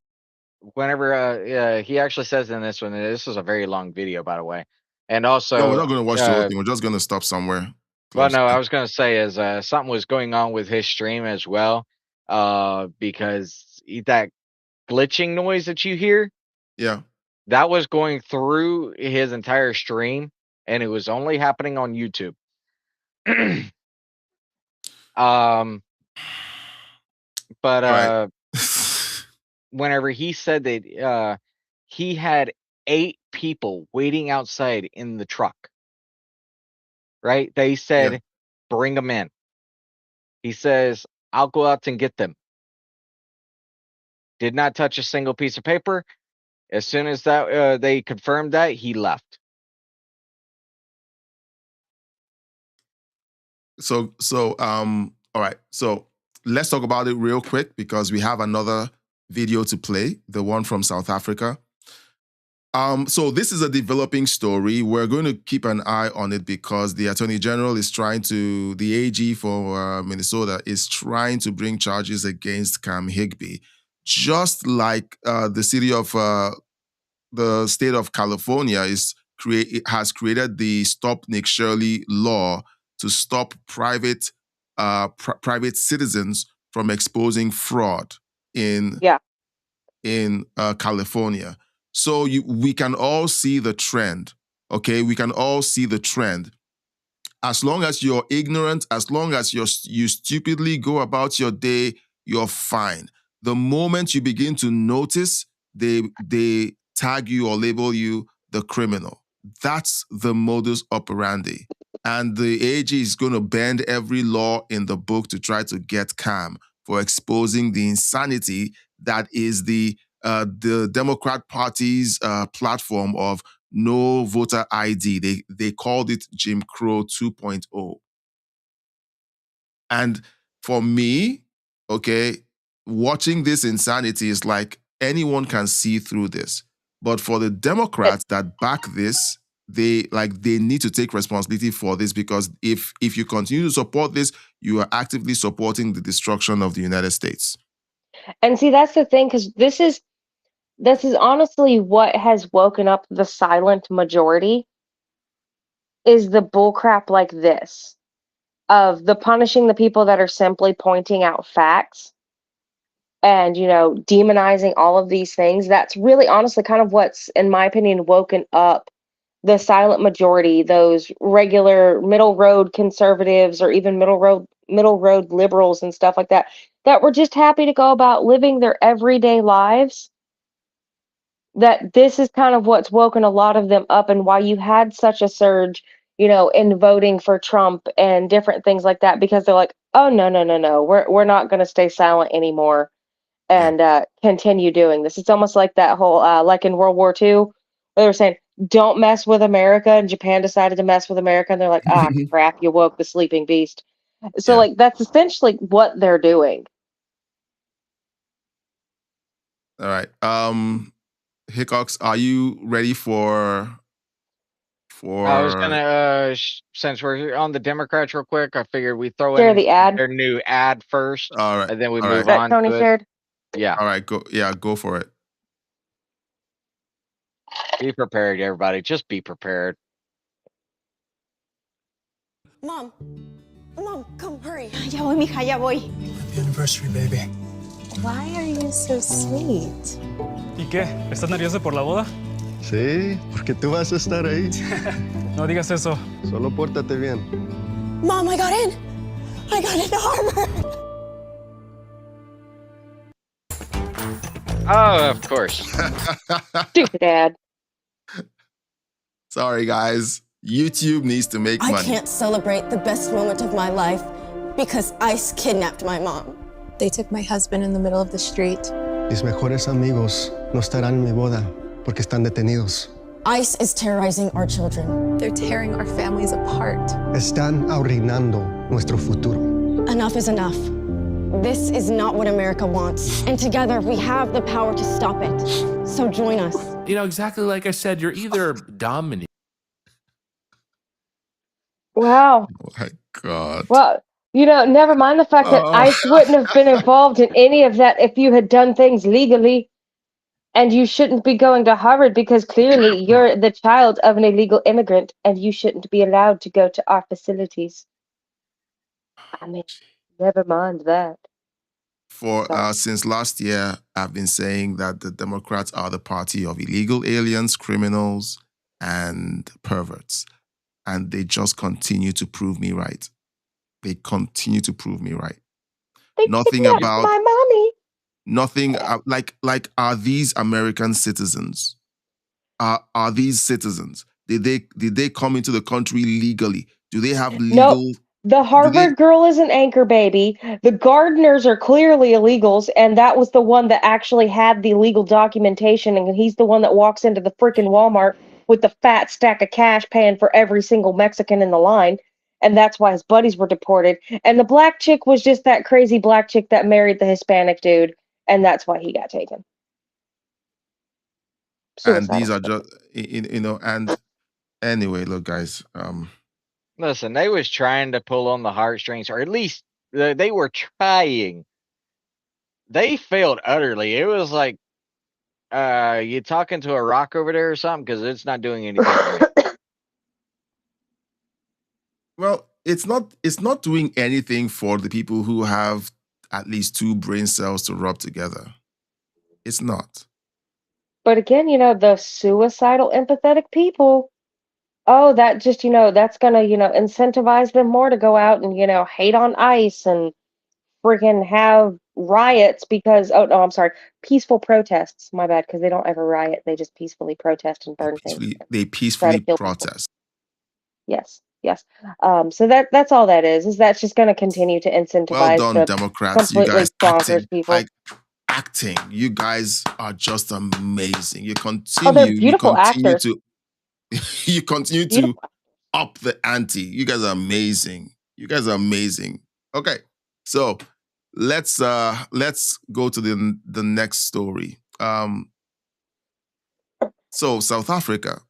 whenever he actually says in this one. This is a very long video, by the way, and also no, we're not going to watch the whole thing. We're just going to stop somewhere. Well, no, I was going to say is something was going on with his stream as well, because that glitching noise that you hear. Yeah. That was going through his entire stream, and it was only happening on YouTube. But right. Whenever he said that he had 8 people waiting outside in the truck, right? They said, bring them in. He says, I'll go out and get them. Did not touch a single piece of paper. As soon as that they confirmed that, he left. So all right. So let's talk about it real quick because we have another video to play, the one from South Africa. So this is a developing story. We're going to keep an eye on it because the Attorney General is the AG for Minnesota is trying to bring charges against Cam Higby, just like the state of California has created the Stop Nick Shirley law to stop private citizens from exposing fraud in California. So we can all see the trend, okay? We can all see the trend. As long as you're ignorant, as long as you stupidly go about your day, you're fine. The moment you begin to notice, they tag you or label you the criminal. That's the modus operandi. And the AG is going to bend every law in the book to try to get Cam for exposing the insanity that is the Democrat Party's platform of no voter ID. They called it Jim Crow 2.0. And for me, okay, watching this insanity is like anyone can see through this. But for the Democrats that back this, they need to take responsibility for this because if you continue to support this, you are actively supporting the destruction of the United States. And see, that's the thing, because this is honestly what has woken up the silent majority is the bullcrap like this of the punishing the people that are simply pointing out facts and, demonizing all of these things. That's really honestly kind of what's, in my opinion, woken up the silent majority, those regular middle road conservatives or even middle road liberals and stuff like that were just happy to go about living their everyday lives. That this is kind of what's woken a lot of them up and why you had such a surge, in voting for Trump and different things like that, because they're like, oh, no, we're not going to stay silent anymore and continue doing this. It's almost like that whole, like in World War II, where they were saying, don't mess with America, and Japan decided to mess with America, and they're like, ah, crap, you woke the sleeping beast. So, that's essentially what they're doing. All right. Hickox, are you ready for? I was gonna, since we're on the Democrats real quick, I figured we throw Share in the ad. their new ad first, all right, and then we all move right. on. Tony shared. Yeah. All right, go for it. Be prepared, everybody. Just be prepared. Mom, come, hurry. Ya voy, mija, ya voy. Happy anniversary, baby. Why are you so sweet? ¿Y qué? ¿Estás nervioso por la boda? Sí, porque tú vas a estar ahí. No digas eso. Solo pórtate bien. Mom, I got in. I got into Harvard. Oh, of course. Stupid ad. Sorry, guys. YouTube needs to make money. I can't celebrate the best moment of my life because ICE kidnapped my mom. They took my husband in the middle of the street. Mis mejores amigos no estarán en mi boda porque están detenidos. ICE is terrorizing our children. They're tearing our families apart. Están arruinando nuestro futuro. Enough is enough. This is not what America wants. And together we have the power to stop it. So join us. Exactly like I said, you're either dumb and... Wow. Oh my God. Well, never mind the fact that ICE wouldn't have been involved in any of that if you had done things legally. And you shouldn't be going to Harvard because clearly you're the child of an illegal immigrant and you shouldn't be allowed to go to our facilities. I mean, never mind that. Since last year, I've been saying that the Democrats are the party of illegal aliens, criminals, and perverts. And they just continue to prove me right. They continue to prove me right. Nothing about my mommy. Nothing like are these American citizens? Are these citizens? Did they come into the country legally? Do they have legal? The Harvard girl is an anchor baby. The gardeners are clearly illegals, and that was the one that actually had the legal documentation, and he's the one that walks into the freaking Walmart with the fat stack of cash paying for every single Mexican in the line, and that's why his buddies were deported. And the black chick was just that crazy black chick that married the Hispanic dude, and that's why he got taken. And these are just, and anyway, look, guys, listen, they was trying to pull on the heartstrings, or at least they were trying. They failed utterly. It was like, you talking to a rock over there or something? Because it's not doing anything for me. Well, it's not doing anything for the people who have at least 2 brain cells to rub together. It's not. But again, the suicidal empathetic people, that just, that's gonna, incentivize them more to go out and, hate on ICE and freaking have riots because, oh no, I'm sorry, peaceful protests. My bad, because they don't ever riot. They just peacefully protest and burn things. They peacefully protest. Yes. Yes. So that's all that is that's just going to continue to incentivize. Well done, Democrats. You guys acting. You guys are just amazing. You continue. They're beautiful actors. You continue to up the ante. You guys are amazing. Okay, so let's go to the next story. So South Africa.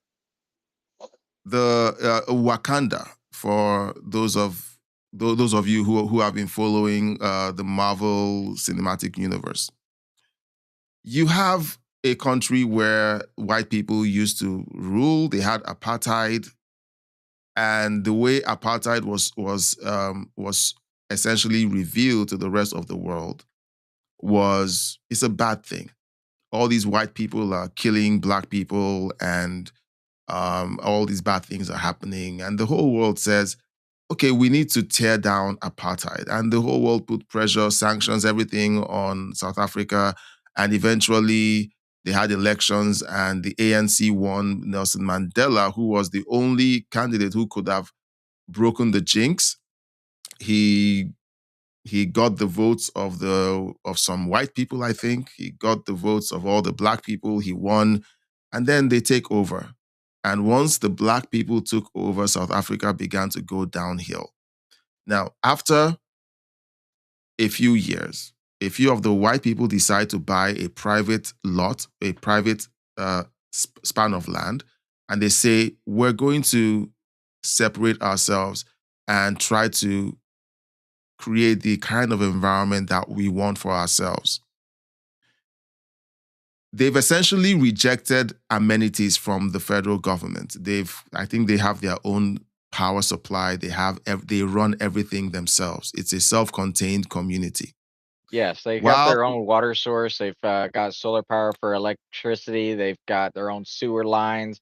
The Wakanda, for those of you who have been following the Marvel Cinematic Universe, you have a country where white people used to rule. They had apartheid, and the way apartheid was essentially revealed to the rest of the world it's a bad thing. All these white people are killing black people, and all these bad things are happening. And the whole world says, okay, we need to tear down apartheid. And the whole world put pressure, sanctions, everything on South Africa. And eventually they had elections and the ANC won. Nelson Mandela, who was the only candidate who could have broken the jinx, he got the votes of some white people, I think. He got the votes of all the black people. He won. And then they take over. And once the black people took over, South Africa began to go downhill. Now, after a few years, a few of the white people decide to buy a private lot, a private span of land, and they say, we're going to separate ourselves and try to create the kind of environment that we want for ourselves. They've essentially rejected amenities from the federal government. I think they have their own power supply. They run everything themselves. It's a self-contained community. Yes, they've got their own water source. They've got solar power for electricity. They've got their own sewer lines.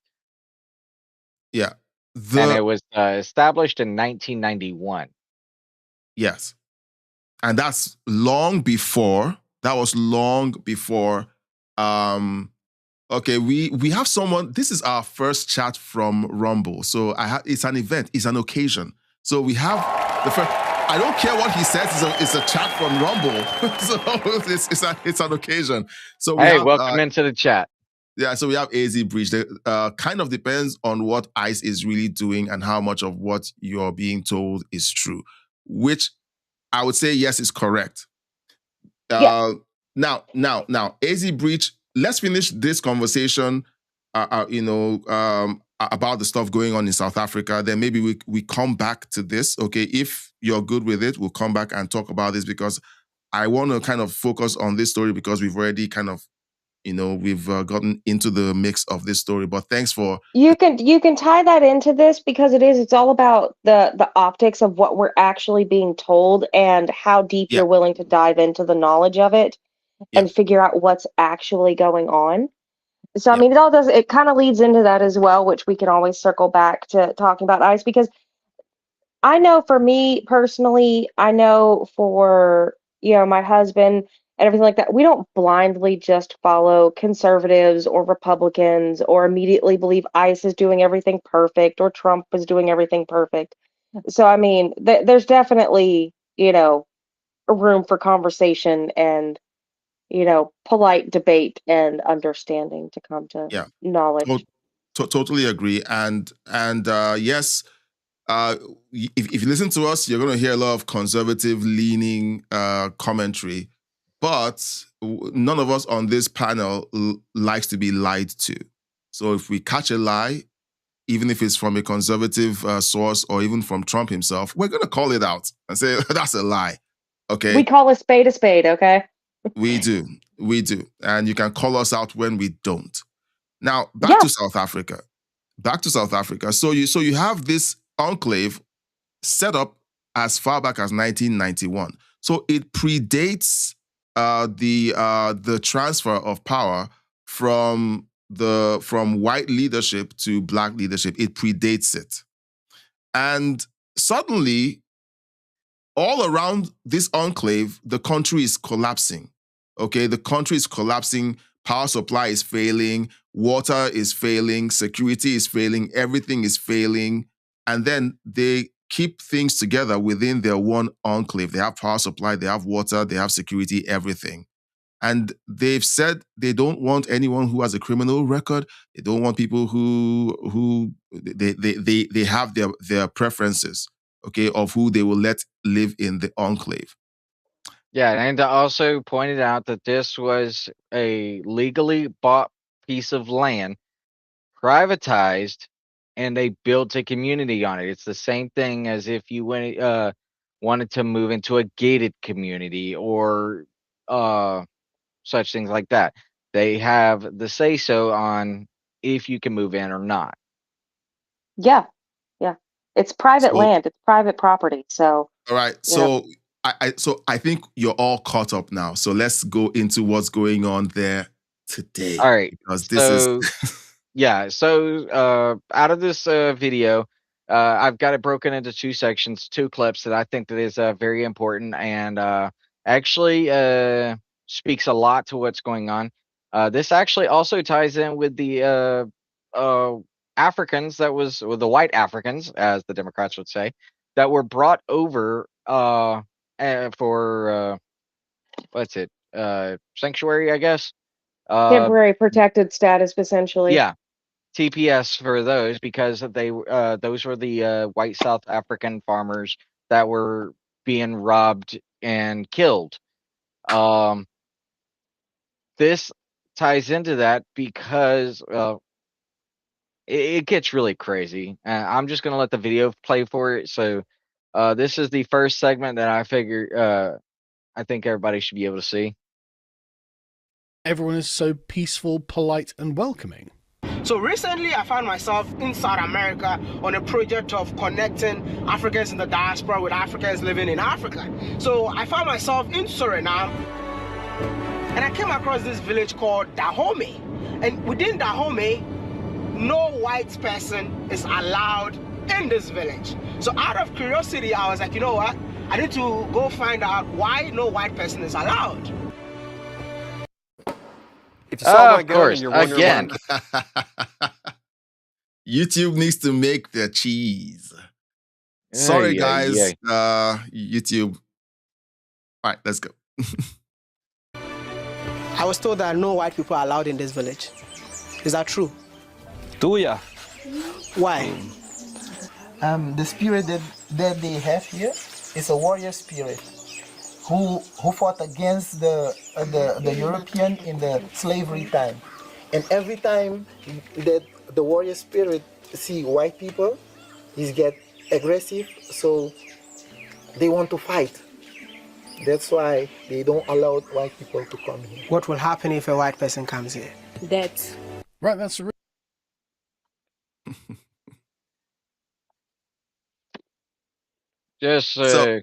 Yeah. And it was established in 1991. Yes. And that's long before. Okay, we have someone. This is our first chat from Rumble. So it's an event. It's an occasion. So we have the first. I don't care what he says. It's a chat from Rumble. So it's an occasion. So welcome into the chat. Yeah, so we have AZ Breach. Kind of depends on what ICE is really doing and how much of what you're being told is true. Which I would say yes is correct. Now, AZ Breach. Let's finish this conversation, about the stuff going on in South Africa. Then maybe we come back to this. Okay, if you're good with it, we'll come back and talk about this because I want to kind of focus on this story because we've already kind of, we've gotten into the mix of this story. But thanks for you can tie that into this because it's all about the optics of what we're actually being told and how deep you're willing to dive into the knowledge of it. And figure out what's actually going on. So, I mean, it kind of leads into that as well, which we can always circle back to talking about ICE, because I know for me personally, I know for, my husband and everything like that, we don't blindly just follow conservatives or Republicans or immediately believe ICE is doing everything perfect or Trump is doing everything perfect. So, I mean, there's definitely, room for conversation and, polite debate and understanding to come to knowledge. Totally agree. And yes, if you listen to us, you're going to hear a lot of conservative-leaning commentary, but none of us on this panel likes to be lied to. So if we catch a lie, even if it's from a conservative source or even from Trump himself, we're going to call it out and say, that's a lie. Okay? We call a spade, okay? We do. And you can call us out when we don't. Now, back to South Africa. So you have this enclave set up as far back as 1991. So it predates the transfer of power from white leadership to black leadership. It predates it. And suddenly, all around this enclave, the country is collapsing. Okay, the country is collapsing. Power supply is failing. Water is failing. Security is failing. Everything is failing. And then they keep things together within their one enclave. They have power supply, they have water, they have security, everything. And they've said they don't want anyone who has a criminal record. They don't want people who they have their preferences, okay, of who they will let live in the enclave. Yeah, and also pointed out that this was a legally bought piece of land, privatized, and they built a community on it. It's the same thing as if you wanted to move into a gated community or such things like that. They have the say-so on if you can move in or not. Yeah. It's private land. It's private property. So. All right. So I think you're all caught up now. So let's go into what's going on there today. All right. Because this is. Yeah. So out of this video, I've got it broken into two sections, two clips that I think that is very important and actually speaks a lot to what's going on. This actually also ties in with the Africans the white Africans, as the Democrats would say, that were brought over for what's it? Sanctuary, I guess. Temporary protected status, essentially. Yeah. TPS for those because those were the white South African farmers that were being robbed and killed. This ties into that because it gets really crazy. I'm just gonna let the video play for it. So this is the first segment that I figure I think everybody should be able to see. Everyone is so peaceful, polite, and welcoming. So recently I found myself in South America on a project of connecting Africans in the diaspora with Africans living in Africa. So I found myself in Suriname and I came across this village called Dahomey. And within Dahomey, no white person is allowed in this village. So out of curiosity, I was like, you know what? I need to go find out why no white person is allowed. If you saw my gun and you're wondering again. YouTube needs to make their cheese. Sorry, guys. YouTube. All right, let's go. I was told that no white people are allowed in this village. Is that true? Tuya. Why? The spirit that they have here is a warrior spirit who fought against the European in the slavery time. And every time that the warrior spirit see white people, he get aggressive, so they want to fight. That's why they don't allow white people to come here. What will happen if a white person comes here? That's right. That's the Just that's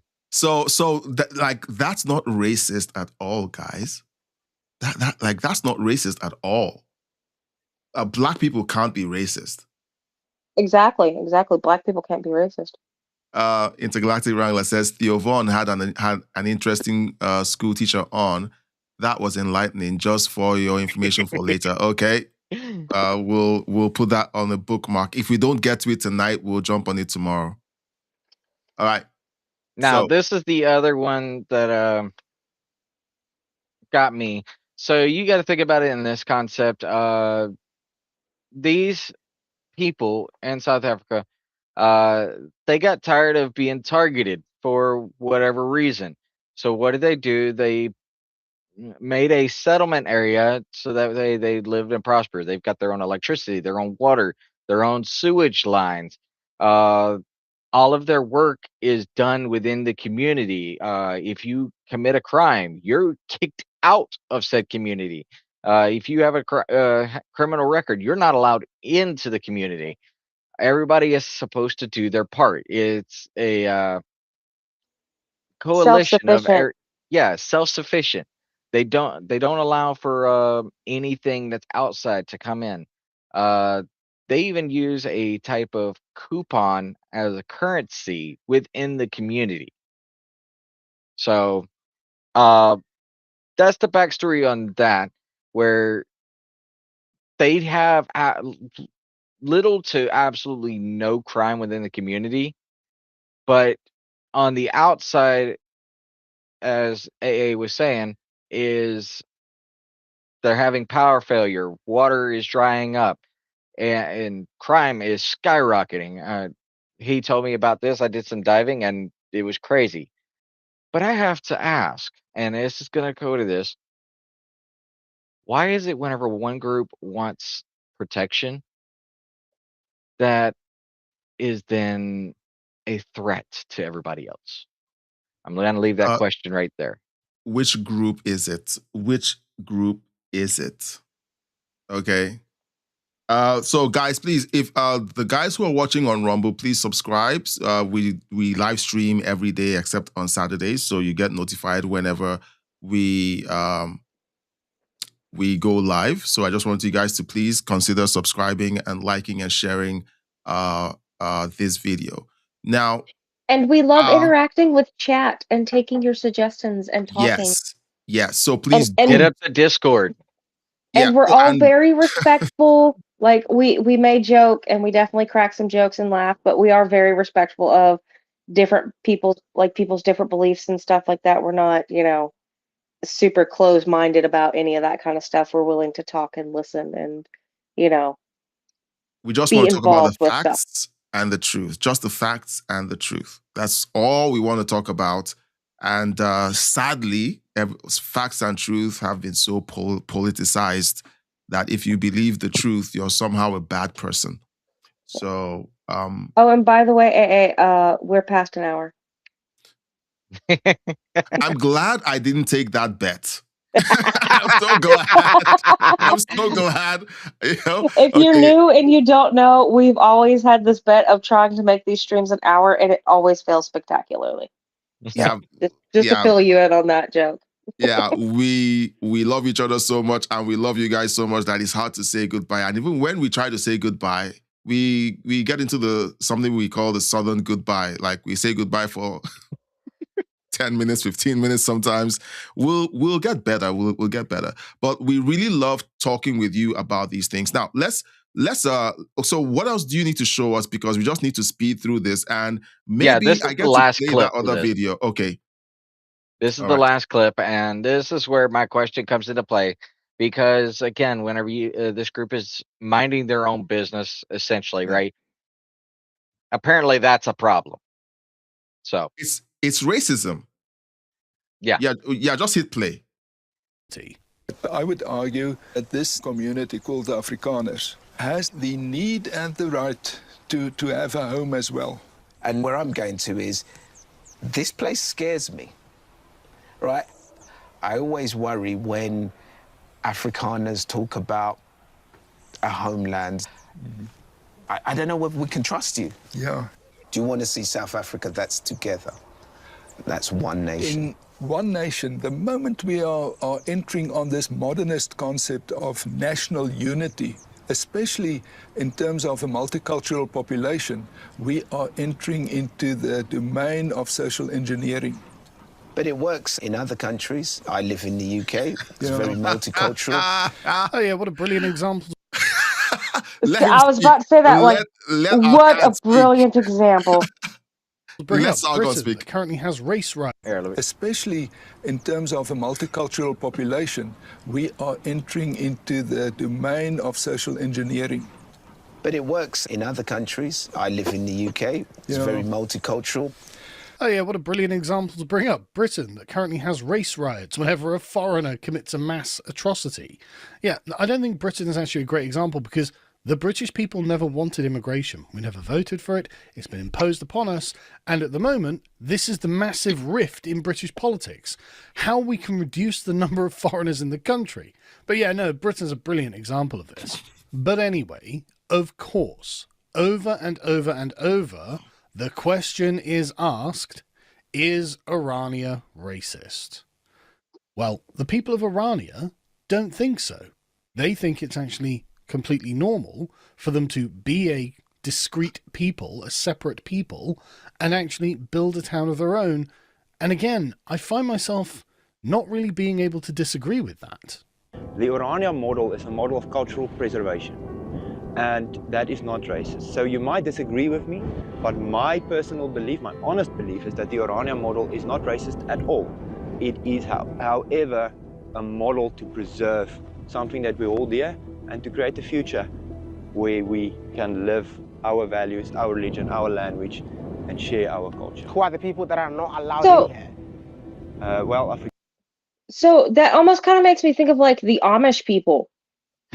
not racist at all, guys. That's not racist at all. Black people can't be racist. Exactly. Black people can't be racist. Intergalactic Wrangler says Theo Vaughn had an interesting school teacher on. That was enlightening. Just for your information for later. Okay, we'll put that on a bookmark. If we don't get to it tonight, we'll jump on it tomorrow. All right. Now, this is the other one that got me. So you got to think about it in this concept. These people in South Africa, they got tired of being targeted for whatever reason. So what did they do? They made a settlement area so that they lived and prospered. They've got their own electricity, their own water, their own sewage lines. All of their work is done within the community. If you commit a crime, you're kicked out of said community. If you have a criminal record, you're not allowed into the community. Everybody is supposed to do their part. It's a coalition of self-sufficient. They don't allow for anything that's outside to come in. They even use a type of coupon as a currency within the community. So that's the backstory on that, where they have little to absolutely no crime within the community, but on the outside, as AA was saying, is they're having power failure, water is drying up, and crime is skyrocketing. He told me about this. I did some diving, and it was crazy. But I have to ask, and this is going to go to this: why is it whenever one group wants protection, that is then a threat to everybody else? I'm going to leave that question right there. Which group is it? Which group is it? Okay. So guys, please, if the guys who are watching on Rumble, please subscribe. We live stream every day except on Saturdays, so you get notified whenever we go live. So I just want you guys to please consider subscribing and liking and sharing this video. Now, and we love interacting with chat and taking your suggestions and talking. Yes. So please get up the Discord. And we're all very respectful. Like we may joke and we definitely crack some jokes and laugh, but we are very respectful of different people's different beliefs and stuff like that. We're not, super closed-minded about any of that kind of stuff. We're willing to talk and listen and, we just want to talk about the facts and the truth. Just the facts and the truth. That's all we want to talk about. And sadly, facts and truth have been so politicized that if you believe the truth, you're somehow a bad person. So, oh, and by the way, AA, we're past an hour. I'm glad I didn't take that bet. I'm so glad. I'm so glad. If you're new and you don't know, we've always had this bet of trying to make these streams an hour, and it always fails spectacularly. Yeah, just to fill you in on that joke. Yeah, we love each other so much, and we love you guys so much that it's hard to say goodbye. And even when we try to say goodbye, we get into something we call the Southern goodbye. Like we say goodbye for 10 minutes, 15 minutes sometimes. We'll get better. We'll get better. But we really love talking with you about these things. Now, let's so what else do you need to show us? Because we just need to speed through this, and maybe this is I get the last to play clip that other video. Okay. This is the last clip, and this is where my question comes into play. Because again, whenever this group is minding their own business, essentially, right? Apparently, that's a problem. So it's racism. Yeah. Just hit play. I would argue that this community called the Afrikaners has the need and the right to have a home as well. And where I'm going to is, this place scares me, right? I always worry when Afrikaners talk about a homeland. I don't know whether we can trust you. Yeah. Do you want to see South Africa that's together? That's one nation. In one nation, the moment we are entering on this modernist concept of national unity, especially in terms of a multicultural population, we are entering into the domain of social engineering. But it works in other countries. I live in the UK. It's very multicultural. Oh, yeah, what a brilliant example. I was about to say that, what a brilliant example. Let's all go speak. Currently has race riots. Especially in terms of a multicultural population, we are entering into the domain of social engineering. But it works in other countries. I live in the UK. It's very multicultural. Oh yeah, what a brilliant example to bring up. Britain, that currently has race riots whenever a foreigner commits a mass atrocity. Yeah, I don't think Britain is actually a great example because the British people never wanted immigration. We never voted for it. It's been imposed upon us. And at the moment, this is the massive rift in British politics. How we can reduce the number of foreigners in the country. But yeah, no, Britain's a brilliant example of this. But anyway, of course, over and over and over, the question is asked, is Orania racist? Well, the people of Orania don't think so. They think it's actually completely normal for them to be a discrete people, a separate people, and actually build a town of their own. And again, I find myself not really being able to disagree with that. The Orania model is a model of cultural preservation, and that is not racist. So you might disagree with me, but my personal belief, my honest belief, is that the Orania model is not racist at all. It is, however, a model to preserve something that we all dear, and to create a future where we can live our values, our religion, our language, and share our culture. Who are the people that are not allowed in here? So that almost kind of makes me think of like the Amish people.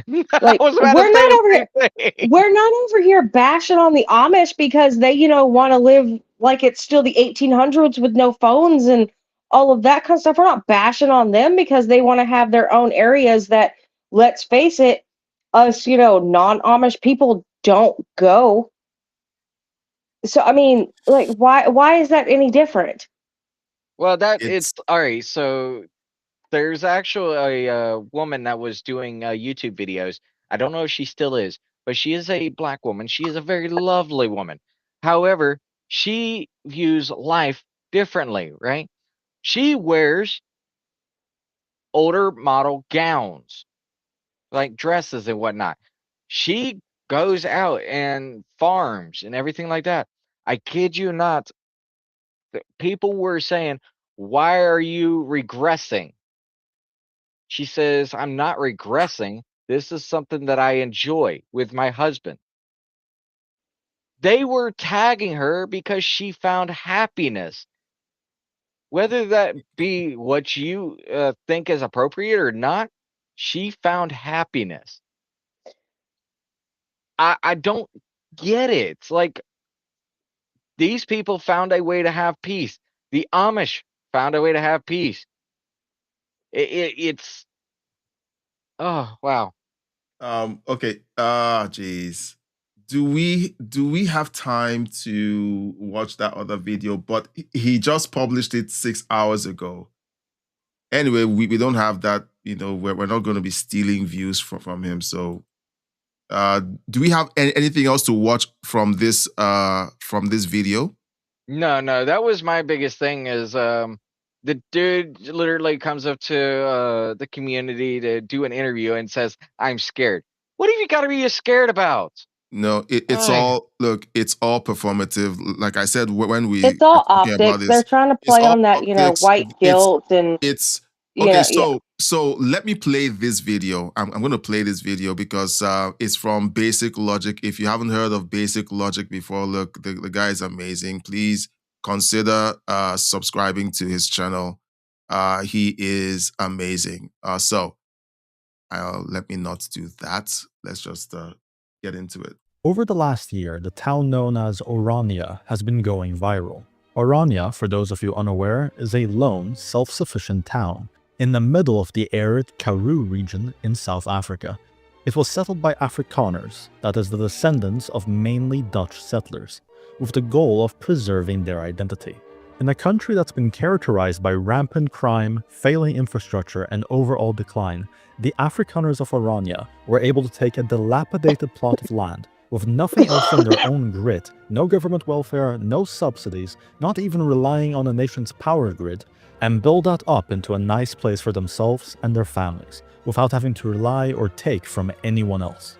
Like we're not over here bashing on the Amish because they, want to live like it's still the 1800s with no phones and all of that kind of stuff. We're not bashing on them because they want to have their own areas that, let's face it, us, non-Amish people don't go. So, I mean, like, why is that any different? Well, it's all right. So there's actually a woman that was doing YouTube videos. I don't know if she still is, but she is a black woman. She is a very lovely woman. However, she views life differently, right? She wears older model gowns, like dresses and whatnot. She goes out and farms and everything like that. I kid you not. People were saying, why are you regressing? She says, I'm not regressing. This is something that I enjoy with my husband. They were tagging her because she found happiness. Whether that be what you think is appropriate or not, she found happiness. I don't get it. It's like these people found a way to have peace. The Amish found a way to have peace. It's oh wow. Okay. Geez. Do we have time to watch that other video? But he just published it 6 hours ago. Anyway, we don't have that. We're not going to be stealing views from him. So, do we have anything else to watch from this video? No. That was my biggest thing. Is the dude literally comes up to the community to do an interview and says, "I'm scared." What have you got to be scared about? No, it's all performative. Like I said, when it's all optics. They're trying to play on that, white guilt and it's okay. So let me play this video. I'm going to play this video because it's from Basic Logic. If you haven't heard of Basic Logic before, look, the guy is amazing. Please consider subscribing to his channel. He is amazing. So let me not do that. Let's just get into it. Over the last year, the town known as Orania has been going viral. Orania, for those of you unaware, is a lone, self-sufficient town in the middle of the arid Karoo region in South Africa. It was settled by Afrikaners, that is the descendants of mainly Dutch settlers, with the goal of preserving their identity. In a country that's been characterized by rampant crime, failing infrastructure, and overall decline, the Afrikaners of Orania were able to take a dilapidated plot of land with nothing else than their own grit, no government welfare, no subsidies, not even relying on a nation's power grid, and build that up into a nice place for themselves and their families, without having to rely or take from anyone else.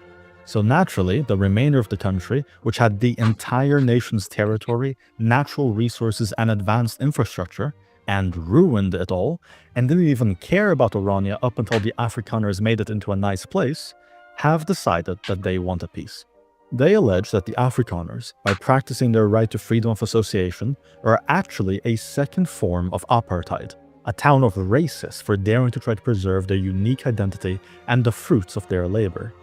So naturally, the remainder of the country, which had the entire nation's territory, natural resources, and advanced infrastructure, and ruined it all, and didn't even care about Orania up until the Afrikaners made it into a nice place, have decided that they want a peace. They allege that the Afrikaners, by practicing their right to freedom of association, are actually a second form of apartheid, a town of racists for daring to try to preserve their unique identity and the fruits of their labor.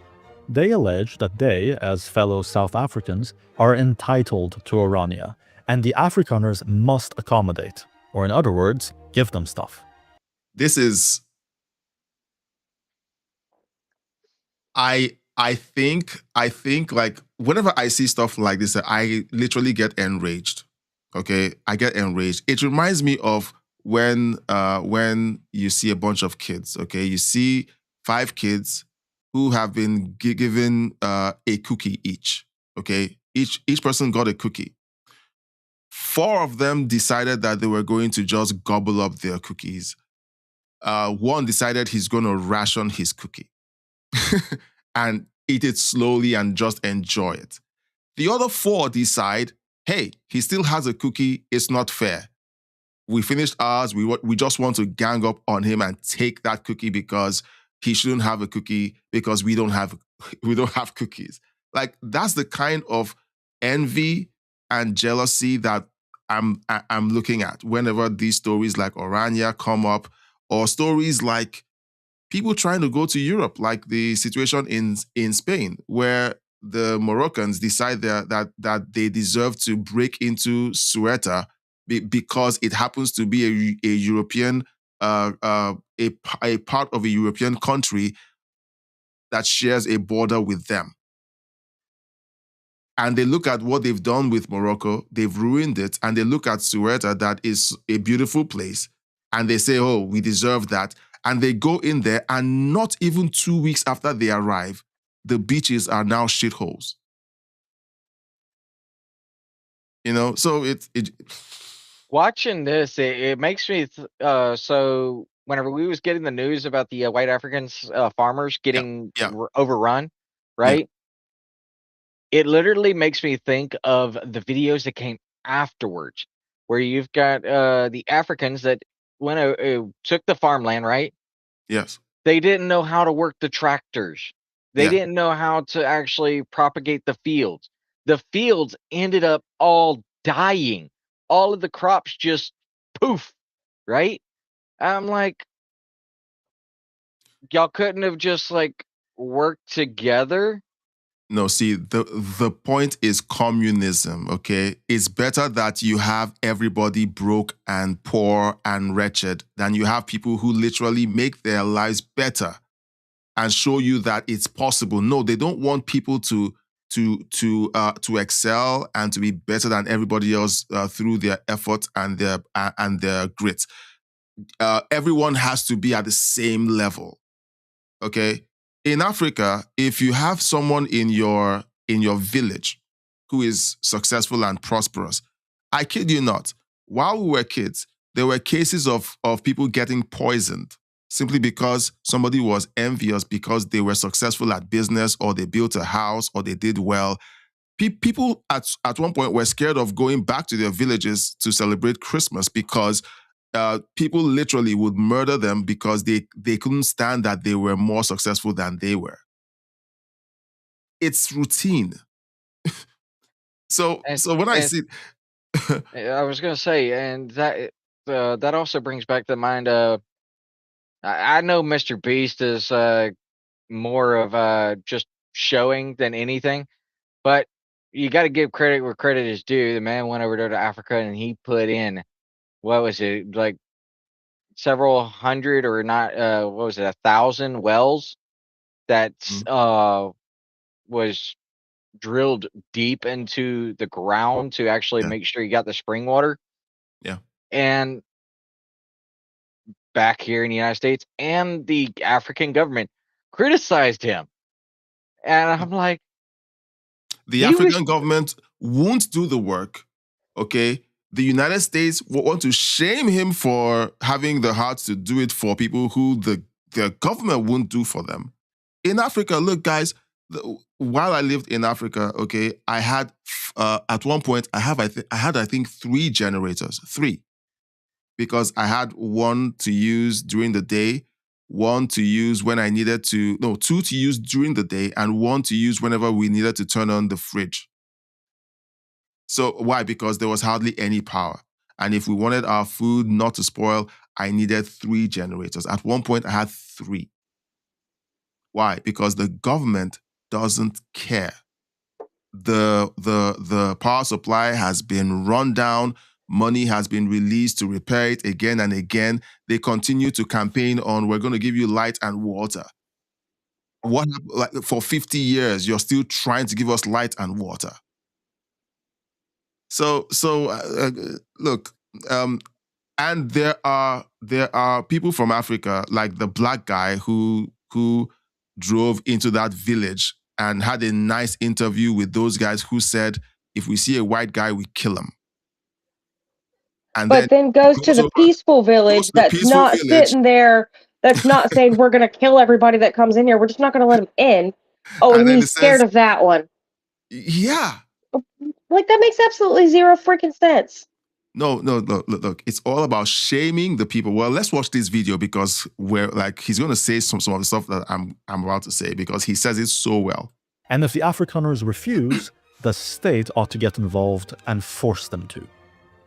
They allege that they, as fellow South Africans, are entitled to Orania, and the Afrikaners must accommodate, or in other words, give them stuff. This is... I think like whenever I see stuff like this, I literally get enraged. Okay, I get enraged. It reminds me of when you see a bunch of kids. Okay, you see 5 kids who have been given a cookie each. Okay, each person got a cookie. 4 of them decided that they were going to just gobble up their cookies. One decided he's going to ration his cookie and eat it slowly and just enjoy it. The other 4 decide, hey, he still has a cookie. It's not fair. We finished ours. We just want to gang up on him and take that cookie because he shouldn't have a cookie because we don't have cookies. Like, that's the kind of envy and jealousy that I'm looking at whenever these stories like Orania come up, or stories like people trying to go to Europe, like the situation in Spain, where the Moroccans decide that they deserve to break into Ceuta because it happens to be a European, a part of a European country that shares a border with them. And they look at what they've done with Morocco, they've ruined it, and they look at Ceuta, that is a beautiful place, and they say, oh, we deserve that. And they go in there, and not even 2 weeks after they arrive, the beaches are now shitholes. You know, so it watching this, it makes me so whenever we was getting the news about the white Africans farmers getting overrun, right? It literally makes me think of the videos that came afterwards, where you've got the Africans that took the farmland, right? Yes. They didn't know how to work the tractors. They didn't know how to actually propagate the fields. The fields ended up all dying. All of the crops just poof, right? I'm like, y'all couldn't have just like worked together? No, see, the point is communism, okay? It's better that you have everybody broke and poor and wretched than you have people who literally make their lives better and show you that it's possible. No, they don't want people to excel and to be better than everybody else through their effort and their grit. Everyone has to be at the same level, okay? In Africa, if you have someone in your village who is successful and prosperous, I kid you not, while we were kids, there were cases of people getting poisoned simply because somebody was envious because they were successful at business, or they built a house, or they did well. People at one point were scared of going back to their villages to celebrate Christmas because people literally would murder them because they couldn't stand that they were more successful than they were. It's routine. So when I see... I was going to say, and that also brings back to mind, I know Mr. Beast is more of just showing than anything, but you got to give credit where credit is due. The man went over there to Africa and he put in, what was it, like several hundred, or not, what was it, 1,000 wells that was drilled deep into the ground to actually make sure you got the spring water. Yeah. And back here in the United States, and the African government criticized him. And I'm like, the African government won't do the work, okay? The United States want to shame him for having the heart to do it for people who the government won't do for them. In Africa, look, guys, while I lived in Africa, okay, I had at one point I had I think 3 generators, 3, because I had one to use during the day, one to use when I needed to, no, 2 to use during the day, and 1 to use whenever we needed to turn on the fridge. So why? Because there was hardly any power. And if we wanted our food not to spoil, I needed 3 generators. At one point, I had 3. Why? Because the government doesn't care. The power supply has been run down. Money has been released to repair it again and again. They continue to campaign on, we're going to give you light and water. What, like, for 50 years, you're still trying to give us light and water. So look, and there are people from Africa, like the black guy who drove into that village and had a nice interview with those guys who said, if we see a white guy, we kill him. And but then goes to the peaceful village that's not sitting there, that's not saying we're going to kill everybody that comes in here. We're just not going to let him in. Oh, and he's scared of that one. Yeah. Like, that makes absolutely zero freaking sense. No, look, it's all about shaming the people. Well, let's watch this video because he's going to say some of the stuff that I'm about to say because he says it so well. And if the Afrikaners refuse, the state ought to get involved and force them to.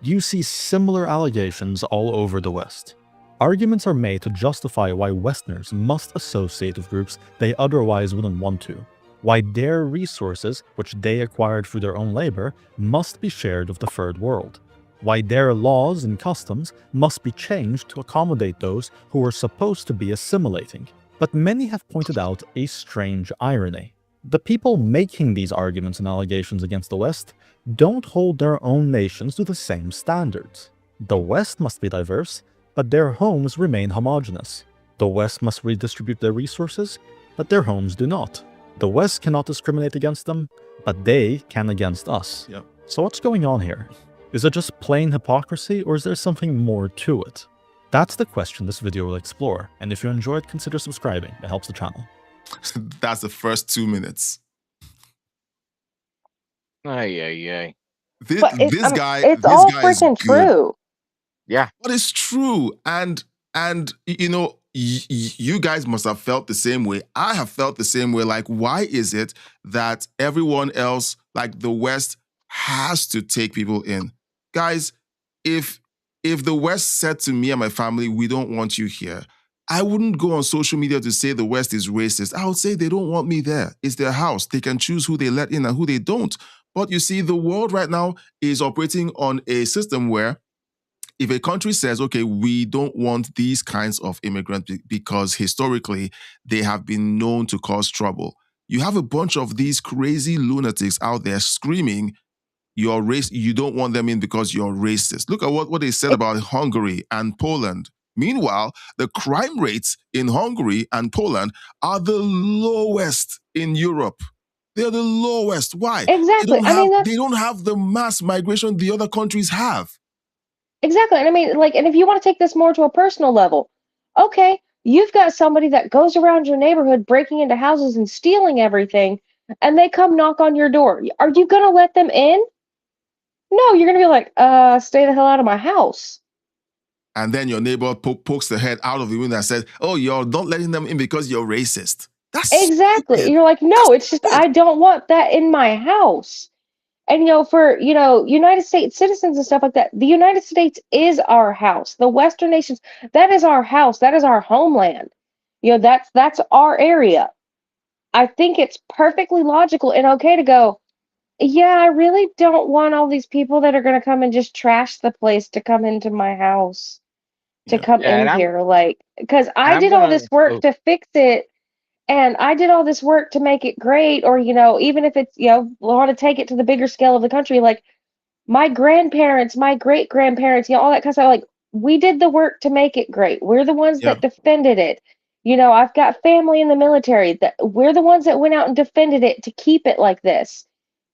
You see similar allegations all over the West. Arguments are made to justify why Westerners must associate with groups they otherwise wouldn't want to, why their resources, which they acquired through their own labor, must be shared with the Third World, why their laws and customs must be changed to accommodate those who are supposed to be assimilating. But many have pointed out a strange irony. The people making these arguments and allegations against the West don't hold their own nations to the same standards. The West must be diverse, but their homes remain homogeneous. The West must redistribute their resources, but their homes do not. The West cannot discriminate against them, but they can against us. Yep. So what's going on here? Is it just plain hypocrisy, or is there something more to it? That's the question this video will explore, and if you enjoyed, consider subscribing. It helps the channel. That's the first 2 minutes. Ay. This guy, it's this all guy is freaking true. Yeah. But it's true. And you know, you guys must have felt the same way. I have felt the same way. Like, why is it that everyone else, like the West, has to take people in? Guys, if the West said to me and my family, we don't want you here, I wouldn't go on social media to say the West is racist. I would say they don't want me there. It's their house. They can choose who they let in and who they don't. But you see, the world right now is operating on a system where if a country says, okay, we don't want these kinds of immigrants because historically they have been known to cause trouble, you have a bunch of these crazy lunatics out there screaming, you don't want them in because you're racist. Look at what they said about Hungary and Poland. Meanwhile, the crime rates in Hungary and Poland are the lowest in Europe. They're the lowest. Why? Exactly. They don't have the mass migration the other countries have. Exactly. And I mean, like, and if you want to take this more to a personal level, okay, you've got somebody that goes around your neighborhood breaking into houses and stealing everything, and they come knock on your door. Are you going to let them in? No, you're going to be like, stay the hell out of my house. And then your neighbor pokes the head out of the window and says, oh, you're not letting them in because you're racist. That's exactly. stupid. You're like, no, it's just, I don't want that in my house. And, for, United States citizens and stuff like that, the United States is our house. The Western nations, that is our house. That is our homeland. That's our area. I think it's perfectly logical and okay to go, yeah, I really don't want all these people that are going to come and just trash the place to come into my house, to come in here. Like, because I did all this work to fix it. And I did all this work to make it great, or, even if it's, want to take it to the bigger scale of the country, like my grandparents, my great grandparents, all that kind of stuff, like we did the work to make it great. We're the ones that defended it. I've got family in the military that we're the ones that went out and defended it to keep it like this.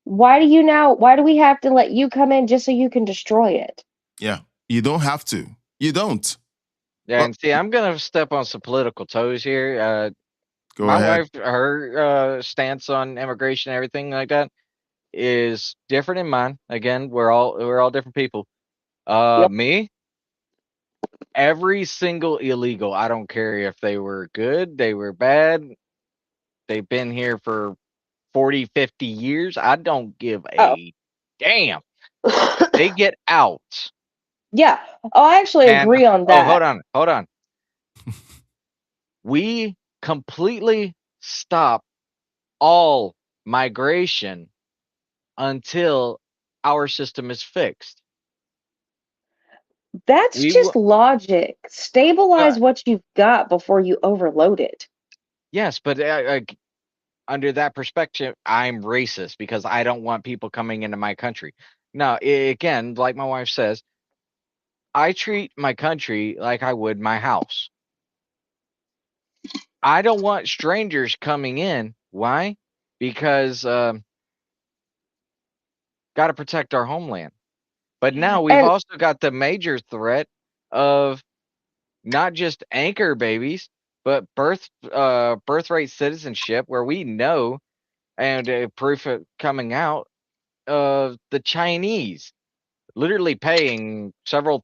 Why do we have to let you come in just so you can destroy it? Yeah, you don't have to. You don't. Yeah, and see, I'm going to step on some political toes here. My wife, her stance on immigration and everything like that is different in mine. Again, we're all different people. Me, every single illegal, I don't care if they were good, they were bad, they've been here for 40, 50 years. I don't give a damn. They get out. Yeah. Oh, I actually agree on that. Hold on. We completely stop all migration until our system is fixed. That's just logic. Stabilize what you've got before you overload it. Yes, but under that perspective, I'm racist because I don't want people coming into my country. Now, again, like my wife says, I treat my country like I would my house. I don't want strangers coming in. Why? Because got to protect our homeland. But now we've also got the major threat of not just anchor babies, but birthright citizenship, where we know, and proof of coming out of the Chinese literally paying several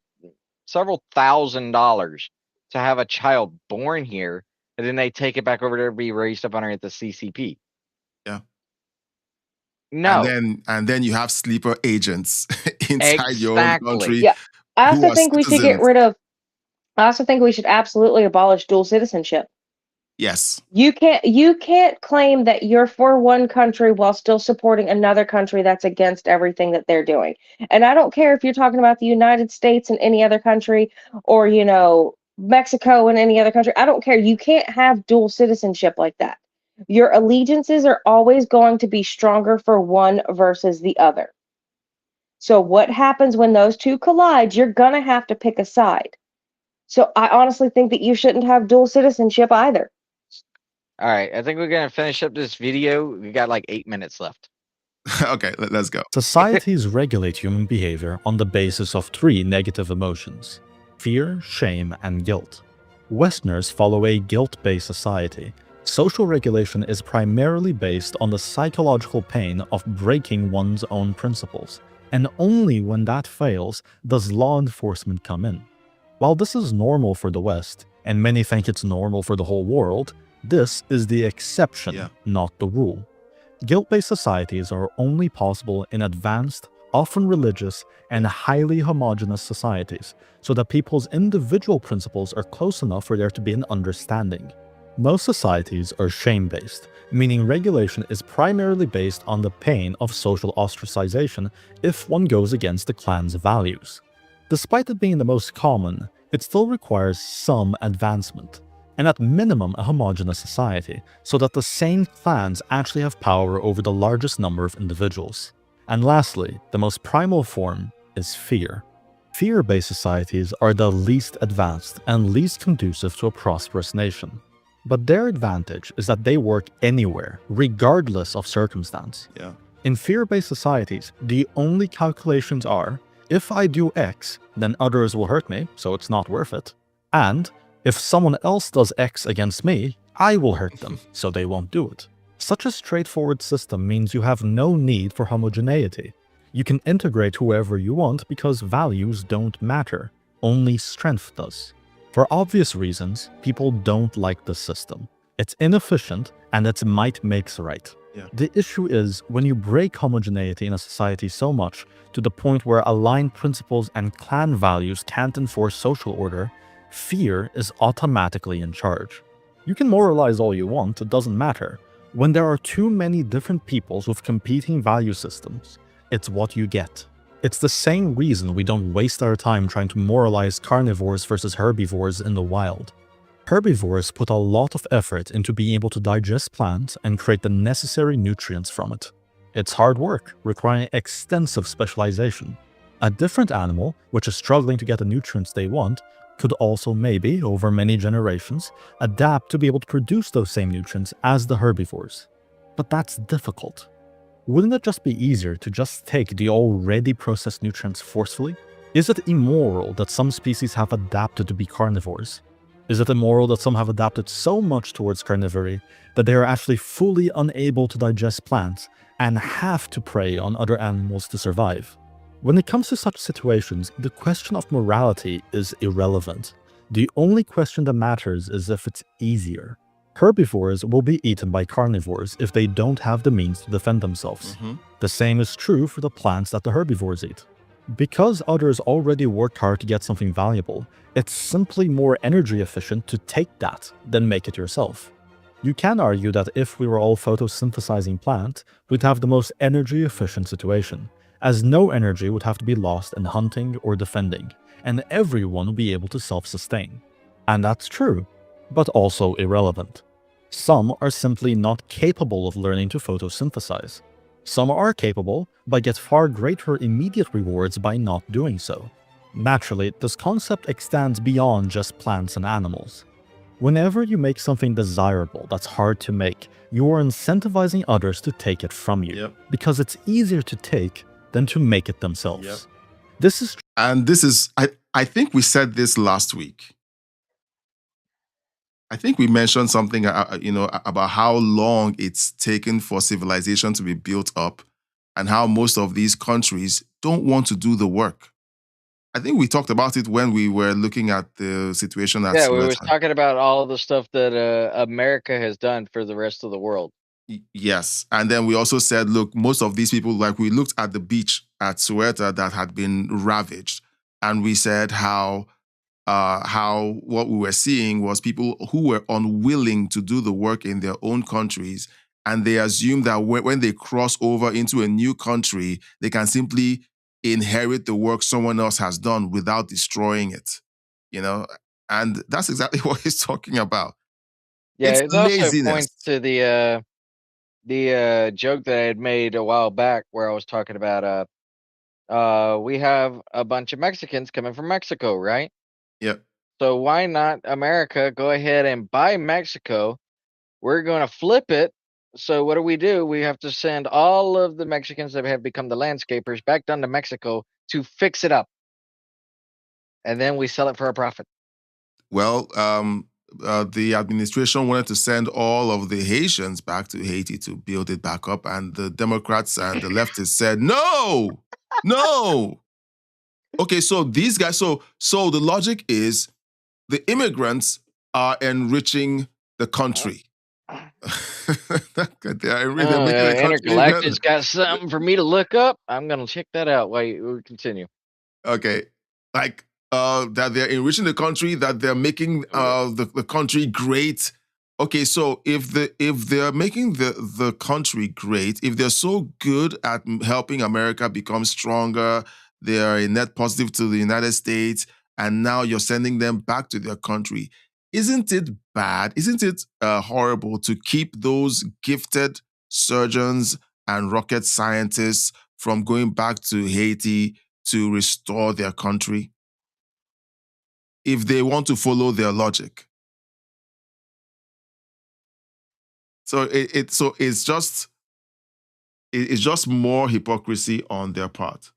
$1,000s to have a child born here, and then they take it back over to be raised up under the CCP. Yeah. No. And then you have sleeper agents inside your own country. Yeah. I also think we should get rid of. I also think we should absolutely abolish dual citizenship. Yes. You can't claim that you're for one country while still supporting another country that's against everything that they're doing. And I don't care if you're talking about the United States and any other country, or, you know, Mexico and any other country. I don't care. You can't have dual citizenship like that. Your allegiances are always going to be stronger for one versus the other. So what happens when those two collide? You're going to have to pick a side. So I honestly think that you shouldn't have dual citizenship either. All right, I think we're going to finish up this video. We got like 8 minutes left. Okay, let's go. Societies regulate human behavior on the basis of 3 negative emotions: fear, shame, and guilt. Westerners follow a guilt-based society. Social regulation is primarily based on the psychological pain of breaking one's own principles, and only when that fails does law enforcement come in. While this is normal for the West, and many think it's normal for the whole world, this is the exception, not the rule. Guilt-based societies are only possible in advanced, often religious, and highly homogeneous societies, so that people's individual principles are close enough for there to be an understanding. Most societies are shame-based, meaning regulation is primarily based on the pain of social ostracization if one goes against the clan's values. Despite it being the most common, it still requires some advancement, and at minimum a homogeneous society, so that the same clans actually have power over the largest number of individuals. And lastly, the most primal form is fear. Fear-based societies are the least advanced and least conducive to a prosperous nation. But their advantage is that they work anywhere, regardless of circumstance. Yeah. In fear-based societies, the only calculations are, if I do X, then others will hurt me, so it's not worth it. And if someone else does X against me, I will hurt them, so they won't do it. Such a straightforward system means you have no need for homogeneity. You can integrate whoever you want because values don't matter, only strength does. For obvious reasons, people don't like this system. It's inefficient and its might makes right. Yeah. The issue is when you break homogeneity in a society so much to the point where aligned principles and clan values can't enforce social order, fear is automatically in charge. You can moralize all you want, it doesn't matter. When there are too many different peoples with competing value systems, it's what you get. It's the same reason we don't waste our time trying to moralize carnivores versus herbivores in the wild. Herbivores put a lot of effort into being able to digest plants and create the necessary nutrients from it. It's hard work, requiring extensive specialization. A different animal, which is struggling to get the nutrients they want, could also maybe, over many generations, adapt to be able to produce those same nutrients as the herbivores. But that's difficult. Wouldn't it just be easier to just take the already processed nutrients forcefully? Is it immoral that some species have adapted to be carnivores? Is it immoral that some have adapted so much towards carnivory that they are actually fully unable to digest plants and have to prey on other animals to survive? When it comes to such situations, the question of morality is irrelevant. The only question that matters is if it's easier. Herbivores will be eaten by carnivores if they don't have the means to defend themselves. The same is true for the plants that the herbivores eat. Because others already worked hard to get something valuable, it's simply more energy efficient to take that than make it yourself. You can argue that if we were all photosynthesizing plants, we'd have the most energy efficient situation, as no energy would have to be lost in hunting or defending, and everyone would be able to self-sustain. And that's true, but also irrelevant. Some are simply not capable of learning to photosynthesize. Some are capable, but get far greater immediate rewards by not doing so. Naturally, this concept extends beyond just plants and animals. Whenever you make something desirable that's hard to make, you are incentivizing others to take it from you, because it's easier to take than to make it themselves. This is I think we said this last week. I think we mentioned something, about how long it's taken for civilization to be built up and how most of these countries don't want to do the work. I think we talked about it when we were looking at the situation at we were talking about all the stuff that America has done for the rest of the world. Yes. And then we also said, look, most of these people, like we looked at the beach at Ceuta that had been ravaged. And we said how what we were seeing was people who were unwilling to do the work in their own countries. And they assume that when they cross over into a new country, they can simply inherit the work someone else has done without destroying it. And that's exactly what he's talking about. Yeah, it's it also laziness. points to the joke that I had made a while back where I was talking about we have a bunch of Mexicans coming from Mexico, right? Yep. So why not America go ahead and buy Mexico? We're going to flip it. So what do? We have to send all of the Mexicans that have become the landscapers back down to Mexico to fix it up. And then we sell it for a profit. Well, the administration wanted to send all of the Haitians back to Haiti to build it back up. And the Democrats and the leftists said, no. Okay, so these guys, so the logic is the immigrants are enriching the country. Intergalactic's got something for me to look up. I'm going to check that out while we continue. Okay, that they're enriching the country, that they're making the country great. Okay, so if they're making the country great, if they're so good at helping America become stronger, they are a net positive to the United States, and now you're sending them back to their country. Isn't it bad? Isn't it horrible to keep those gifted surgeons and rocket scientists from going back to Haiti to restore their country? If they want to follow their logic. So it's just more hypocrisy on their part.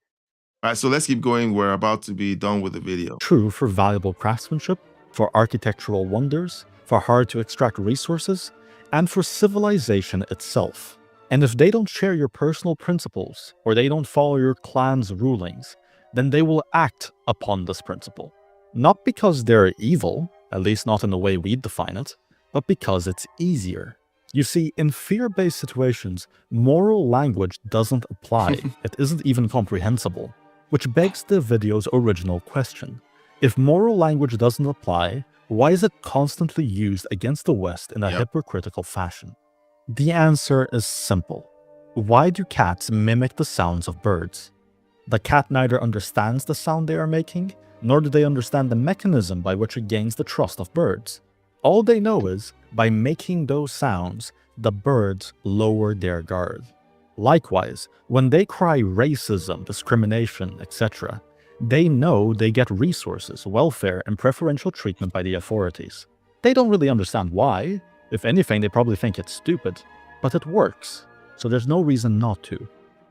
All right, so let's keep going. We're about to be done with the video. True for valuable craftsmanship, for architectural wonders, for hard to extract resources, and for civilization itself. And if they don't share your personal principles, or they don't follow your clan's rulings, then they will act upon this principle. Not because they're evil, at least not in the way we define it, but because it's easier. You see, in fear-based situations, moral language doesn't apply. It isn't even comprehensible, which begs the video's original question. If moral language doesn't apply, why is it constantly used against the West in a hypocritical fashion? The answer is simple. Why do cats mimic the sounds of birds? The cat neither understands the sound they are making, nor do they understand the mechanism by which it gains the trust of birds. All they know is, by making those sounds, the birds lower their guard. Likewise, when they cry racism, discrimination, etc., they know they get resources, welfare, and preferential treatment by the authorities. They don't really understand why. If anything, they probably think it's stupid, but it works, so there's no reason not to.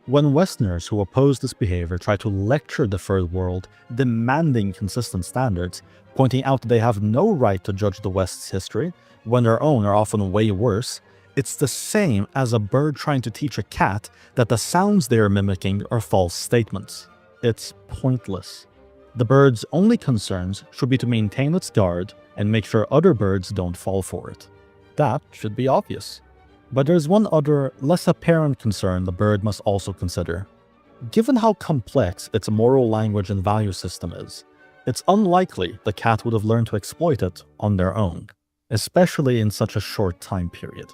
When Westerners who oppose this behavior try to lecture the Third World, demanding consistent standards, pointing out that they have no right to judge the West's history, when their own are often way worse, it's the same as a bird trying to teach a cat that the sounds they are mimicking are false statements. It's pointless. The bird's only concerns should be to maintain its guard and make sure other birds don't fall for it. That should be obvious. But there's one other, less apparent concern the bird must also consider. Given how complex its moral language and value system is, it's unlikely the cat would have learned to exploit it on their own, especially in such a short time period.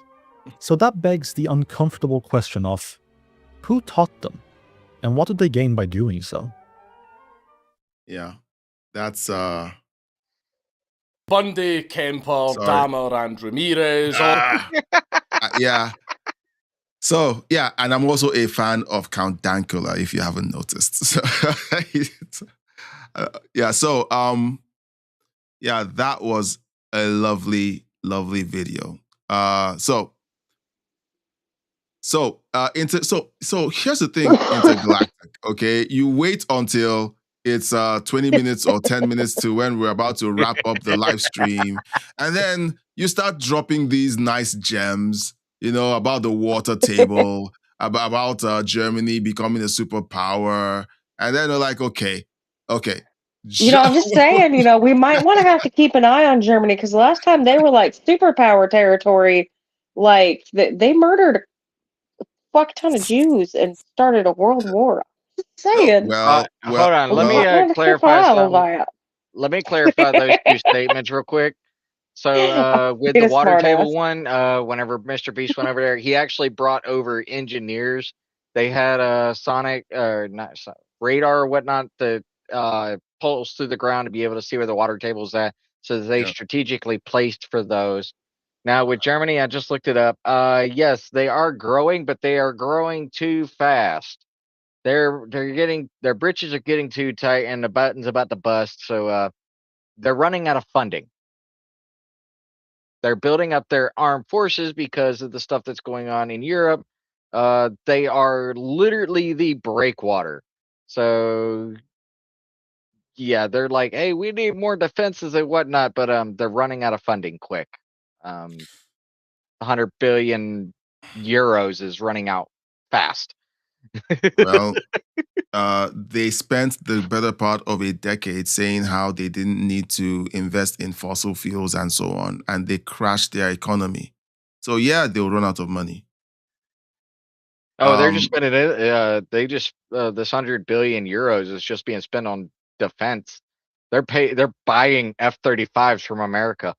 So that begs the uncomfortable question of, who taught them? And what did they gain by doing so? Yeah, that's Bundy, Kemper, Sorry. Dahmer, and Ramirez. yeah. So, yeah, and I'm also a fan of Count Dankula, if you haven't noticed. So, yeah, that was a lovely, lovely video. So here's the thing, Intergalactic, okay? You wait until it's 20 minutes or 10 minutes to when we're about to wrap up the live stream, and then you start dropping these nice gems, about the water table, about Germany becoming a superpower, and then they're like, okay. I'm just saying, we might want to have to keep an eye on Germany, because last time they were like superpower territory, like they murdered a fuck ton of Jews and started a world war. I'm just saying. Hold on, let me clarify something. Let me clarify those two statements real quick. So with the water table one, whenever Mr. Beast went over there, he actually brought over engineers. They had a radar or whatnot that pulse through the ground to be able to see where the water table's at. So they strategically placed for those. Now with Germany, I just looked it up. Yes, they are growing, but they are growing too fast. Their britches are getting too tight and the button's about to bust. So they're running out of funding. They're building up their armed forces because of the stuff that's going on in Europe. They are literally the breakwater. So yeah, they're like, hey, we need more defenses and whatnot, but they're running out of funding quick. 100 billion euros is running out fast. Well, they spent the better part of a decade saying how they didn't need to invest in fossil fuels and so on, and they crashed their economy. So yeah, they'll run out of money. Oh, they're just spending it. This 100 billion euros is just being spent on defense. They're buying F-35s from America.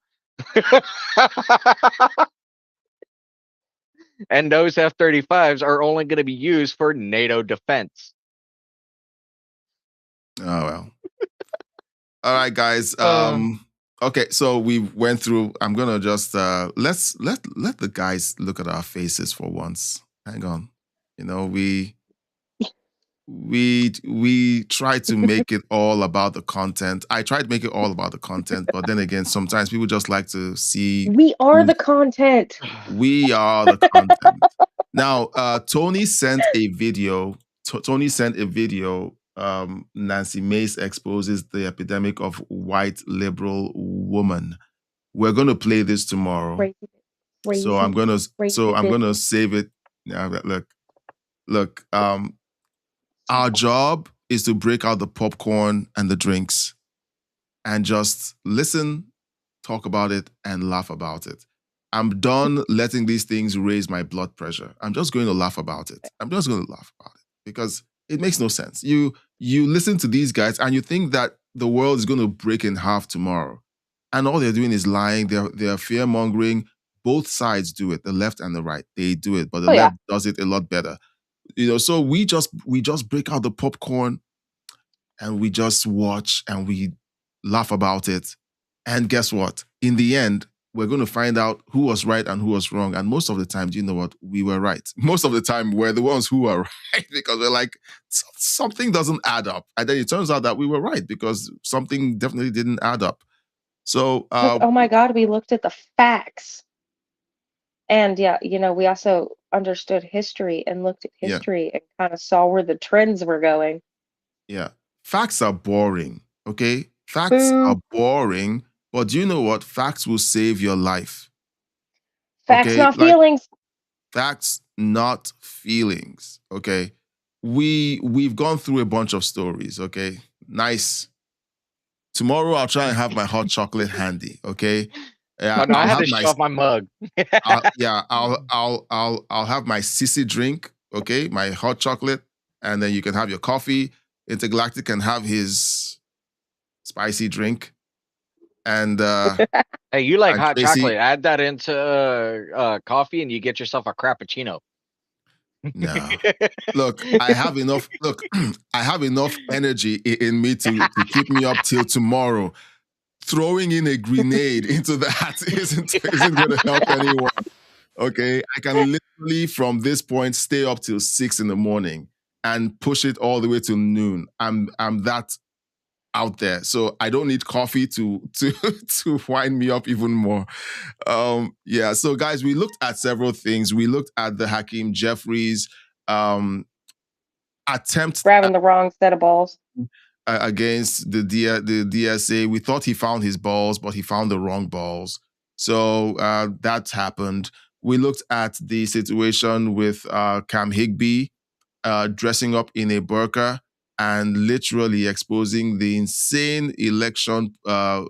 And those F-35s are only going to be used for NATO defense. Oh well. All right, guys. Okay, so we went through. I'm gonna just let's let the guys look at our faces for once. Hang on. We try to make it all about the content. I try to make it all about the content, but then again, sometimes people just like to see. We are the content. We are the content. Now, Tony sent a video. Nancy Mace exposes the epidemic of white liberal woman. We're going to play this tomorrow. So I'm going to save it. Look, our job is to break out the popcorn and the drinks and just listen, talk about it, and laugh about it. I'm done letting these things raise my blood pressure. I'm just going to laugh about it. Because it makes no sense. You listen to these guys and you think that the world is going to break in half tomorrow. And all they're doing is lying. They're fear-mongering. Both sides do it, the left and the right. They do it, but the left does it a lot better. So we just break out the popcorn and we just watch and we laugh about it. And guess what? In the end, we're going to find out who was right and who was wrong. And most of the time, do you know what? We were right. Most of the time, we're the ones who are right because we're like, something doesn't add up. And then it turns out that we were right because something definitely didn't add up. So, oh my God, we looked at the facts. And yeah, we also understood history and looked at history and kind of saw where the trends were going. Yeah. Facts are boring, okay? Facts are boring, but do you know what? Facts will save your life. Facts, not feelings. Facts, not feelings, okay? We've gone through a bunch of stories, okay? Nice. Tomorrow I'll try and have my hot chocolate handy, okay? Yeah, I had to show off my mug. I'll have my sissy drink, okay? My hot chocolate, and then you can have your coffee. Intergalactic can have his spicy drink. And hey, you like hot chocolate? Add that into coffee, and you get yourself a crappuccino. No, look, I have enough. Look, I have enough energy in me to keep me up till tomorrow. Throwing in a grenade into that isn't going to help anyone. Okay, I can literally from this point stay up till 6 a.m. and push it all the way to noon. I'm that out there, so I don't need coffee to wind me up even more. Yeah, so guys, we looked at several things. We looked at the Hakeem Jeffries attempt grabbing the wrong set of balls against the DSA. We thought he found his balls, but he found the wrong balls. So that happened. We looked at the situation with Cam Higbee dressing up in a burqa and literally exposing the insane election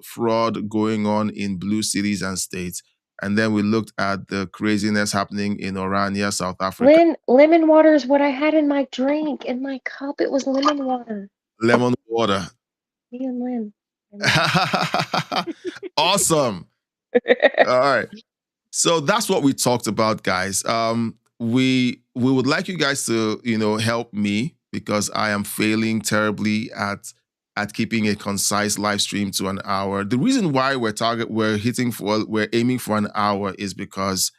fraud going on in blue cities and states. And then we looked at the craziness happening in Orania, South Africa. Lemon water is what I had in my drink, in my cup. It was lemon water. Lemon water. Me and Lynn. Awesome. All right. So that's what we talked about, guys. We would like you guys to, help me because I am failing terribly at keeping a concise live stream to an hour. The reason why we're aiming for an hour is because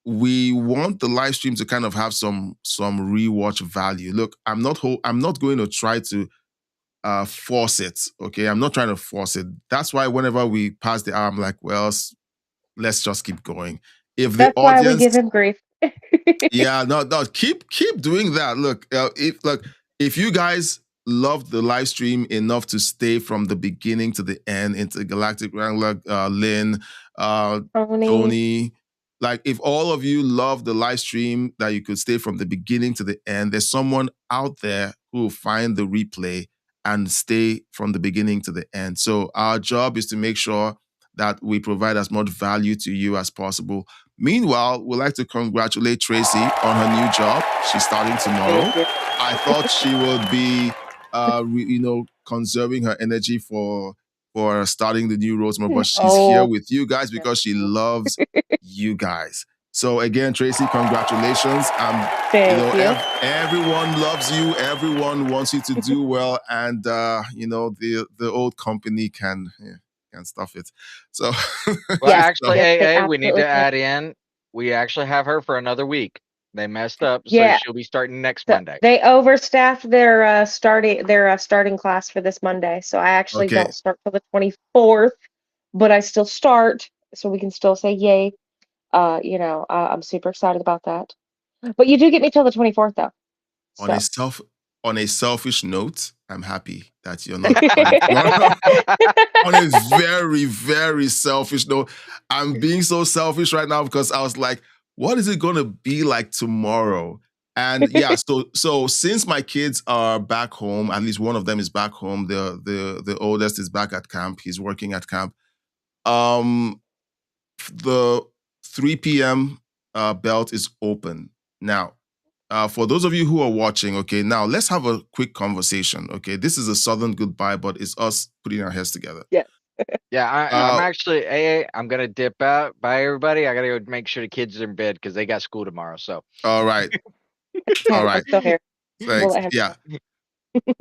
we want the live stream to kind of have some rewatch value. Look, I'm not going to try to force it. Okay, I'm not trying to force it. That's why whenever we pass the hour, I'm like, well, let's just keep going. That's why we give him grief. Yeah, no, keep doing that. Look, if you guys loved the live stream enough to stay from the beginning to the end, Intergalactic Wrangler, Lynn, Tony, like if all of you love the live stream that you could stay from the beginning to the end, there's someone out there who will find the replay and stay from the beginning to the end. So our job is to make sure that we provide as much value to you as possible. Meanwhile, we'd like to congratulate Tracy on her new job. She's starting tomorrow. I thought she would be, conserving her energy for starting the new role tomorrow, but she's here with you guys because she loves you guys. So again, Tracy, congratulations. Thank you. Everyone loves you. Everyone wants you to do well, and the old company can stuff it. So, well, actually, AA, we need to add in. We actually have her for another week. They messed up, so she'll be starting next Monday. They overstaffed their starting class for this Monday, so I actually don't start till the 24th, but I still start, so we can still say yay. I'm super excited about that. But you do get me till the 24th, though. On a selfish note, I'm happy that you're not. On a very, very selfish note, I'm being so selfish right now because I was like, what is it going to be like tomorrow? And yeah, so since my kids are back home, at least one of them is back home. The oldest is back at camp. He's working at camp. The 3 p.m. Belt is open now. For those of you who are watching, okay, now let's have a quick conversation, okay? This is a Southern goodbye, but it's us putting our heads together. Yeah. Yeah, I'm actually, I'm going to dip out. Bye, everybody. I got to go make sure the kids are in bed because they got school tomorrow, so. All right. All right. Still here. Thanks. Yeah.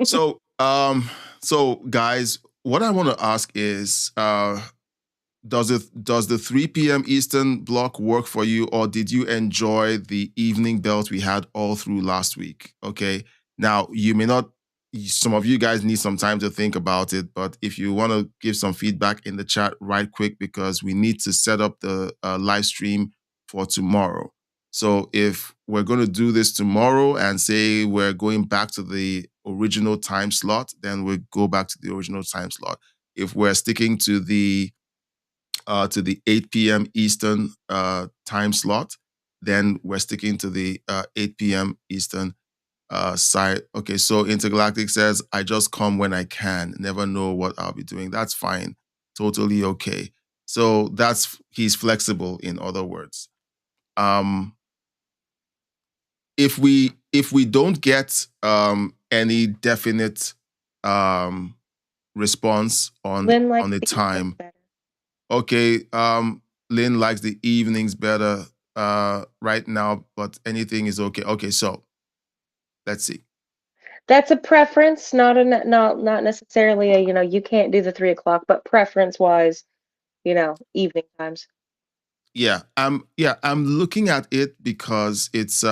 So guys, what I want to ask is, does the 3 p.m. Eastern block work for you, or did you enjoy the evening belt we had all through last week? Okay. Now, you may not, some of you guys need some time to think about it, but if you want to give some feedback in the chat right quick, because we need to set up the live stream for tomorrow. So if we're going to do this tomorrow and say we're going back to the original time slot, then we go back to the original time slot. If we're sticking to the 8 p.m. Eastern time slot, then we're sticking to the 8 p.m. Eastern side. Okay, so Intergalactic says, I just come when I can, never know what I'll be doing. That's fine. Totally okay. So he's flexible, in other words. If we don't get any definite response on the time, okay, Lynn likes the evenings better right now, but anything is okay. Okay, so let's see. That's a preference, not necessarily a, you can't do the 3 o'clock, but preference wise, evening times. Yeah, I'm looking at it because it's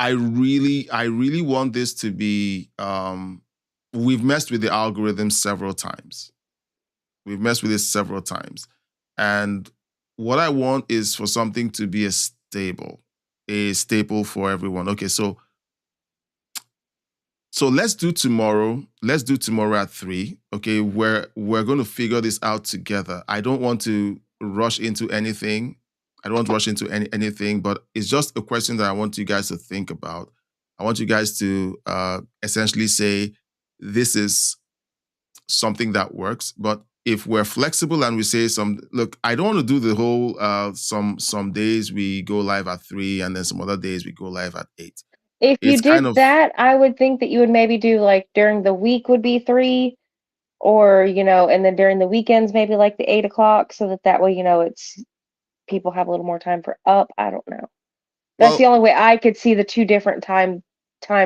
I really want this to be we've messed with the algorithm several times. We've messed with it several times. And what I want is for something to be a staple for everyone. Okay, so let's do tomorrow. Let's do tomorrow at 3. Okay, we're going to figure this out together. I don't want to rush into anything. Anything, but it's just a question that I want you guys to think about. I want you guys to essentially say, this is something that works. But if we're flexible and we say look, I don't want to do the whole some days we go live at 3 and then some other days we go live at 8. If you did that, I would think that you would maybe do like during the week would be 3, or and then during the weekends maybe like the 8 o'clock, so that way it's people have a little more time for up. I don't know. That's the only way I could see the 2 different time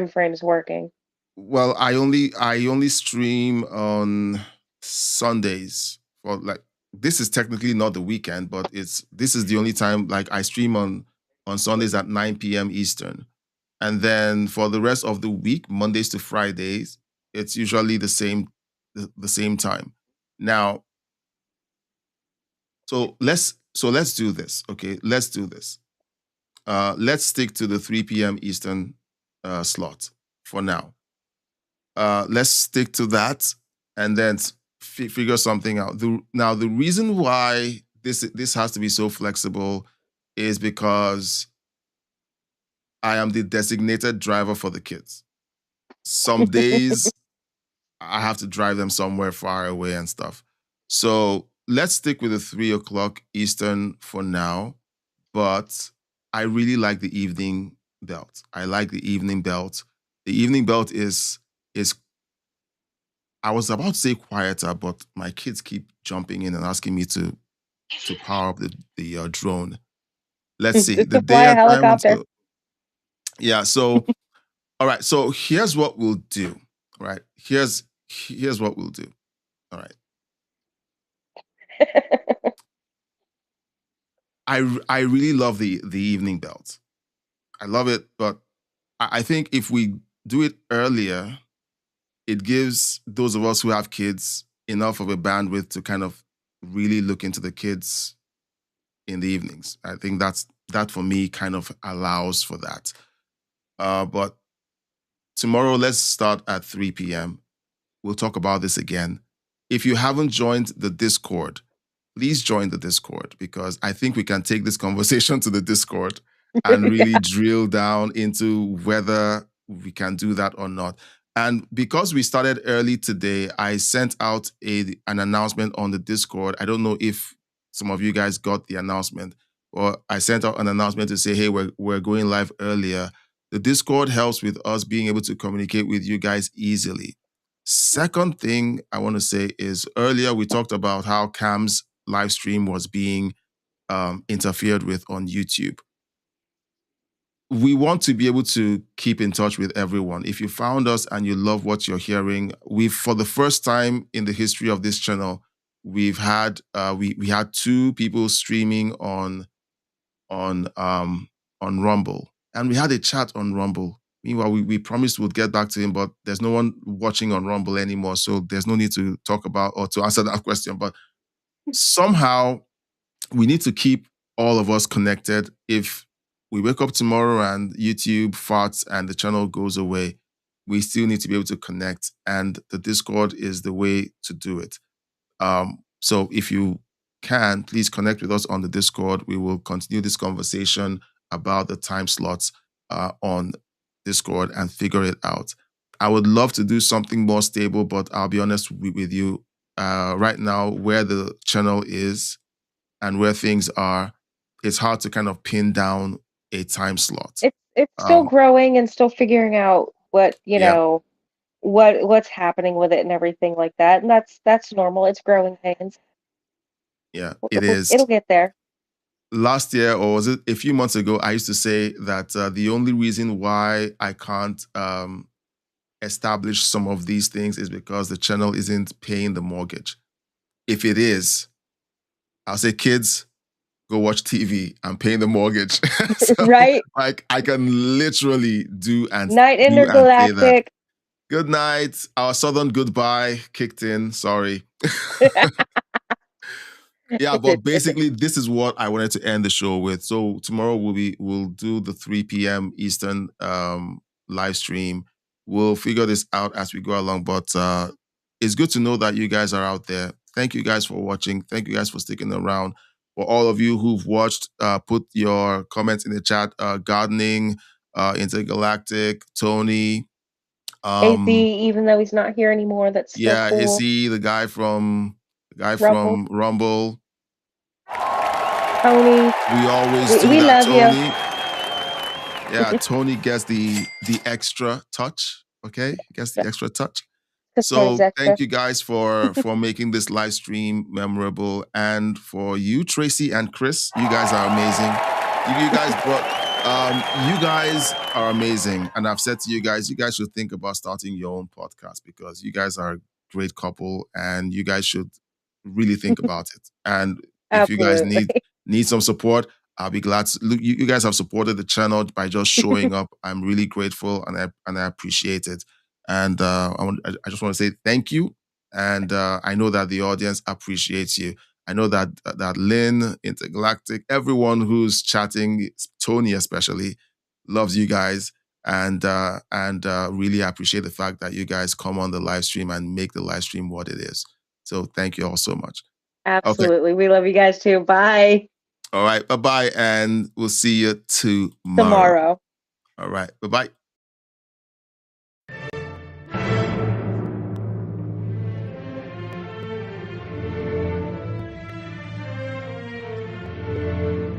frames working. Well, I only stream on Sundays for this is technically not the weekend, but this is the only time I stream on Sundays at 9 p.m. Eastern. And then for the rest of the week, Mondays to Fridays, it's usually the same time. Now, so let's do this. Okay, let's do this. Let's stick to the 3 p.m. Eastern slot for now. Let's stick to that and then figure something out. Now, the reason why this has to be so flexible is because I am the designated driver for the kids. Some days I have to drive them somewhere far away and stuff. So let's stick with the 3 o'clock Eastern for now. But I really like the evening belt. I like the evening belt. The evening belt is I was about to say quieter, but my kids keep jumping in and asking me to power up the drone. Let's see. The Fly a helicopter. Yeah, so all right, so here's what we'll do. All right. Here's what we'll do. All right. I really love the evening belt. I love it, but I think if we do it earlier, it gives those of us who have kids enough of a bandwidth to kind of really look into the kids in the evenings. I think that for me kind of allows for that. But tomorrow, let's start at 3 p.m. We'll talk about this again. If you haven't joined the Discord, please join the Discord, because I think we can take this conversation to the Discord and really drill down into whether we can do that or not. And because we started early today, I sent out an announcement on the Discord. I don't know if some of you guys got the announcement, or I sent out an announcement to say, hey, we're going live earlier. The Discord helps with us being able to communicate with you guys easily. Second thing I want to say is, earlier we talked about how Cam's live stream was being interfered with on YouTube. We want to be able to keep in touch with everyone. If you found us and you love what you're hearing, for the first time in the history of this channel, we've had we had 2 people streaming on Rumble, and we had a chat on Rumble. Meanwhile, we promised we'd get back to him, but there's no one watching on Rumble anymore, so there's no need to talk about or to answer that question. But somehow we need to keep all of us connected. If we wake up tomorrow and YouTube farts and the channel goes away, we still need to be able to connect. And the Discord is the way to do it. So if you can, please connect with us on the Discord. We will continue this conversation about the time slots on Discord and figure it out. I would love to do something more stable, but I'll be honest with you. Right now, where the channel is and where things are, it's hard to kind of pin down a time slot. It's still growing and still figuring out what, you know, what's happening with it and everything like that. And that's normal. It's growing pains. Yeah, it is. It'll get there. Last year, or was it a few months ago, I used to say that the only reason why I can't establish some of these things is because the channel isn't paying the mortgage. If it is, I'll say, kids, go watch TV. I'm paying the mortgage. So, right? Like, I can literally do and Night do Intergalactic. and say that. Good night. Our Southern goodbye kicked in. Sorry. Yeah, but basically, this is what I wanted to end the show with. So tomorrow we'll do the 3 p.m. Eastern live stream. We'll figure this out as we go along. But it's good to know that you guys are out there. Thank you guys for watching. Thank you guys for sticking around. For all of you who've watched, put your comments in the chat. Gardening, Intergalactic, Tony. AC, even though he's not here anymore, that's still cool. AC, the guy from Rumble. Tony. We always do we that, love Tony. You. Yeah, Tony gets the extra touch. Okay, he gets the extra touch. So thank you guys for making this live stream memorable, and for you, Tracy and Chris, you guys are amazing. You guys are amazing, and I've said to you guys should think about starting your own podcast, because you guys are a great couple, and you guys should really think about it. And if you guys need some support, I'll be glad to. Look, you guys have supported the channel by just showing up. I'm really grateful, and I appreciate it. And I just want to say thank you. And I know that the audience appreciates you. I know that Lynn, Intergalactic, everyone who's chatting, Tony especially, loves you guys, and really appreciate the fact that you guys come on the live stream and make the live stream what it is. So thank you all so much. Absolutely. Okay. We love you guys too. Bye. All right. Bye-bye. And we'll see you tomorrow. All right. Bye-bye.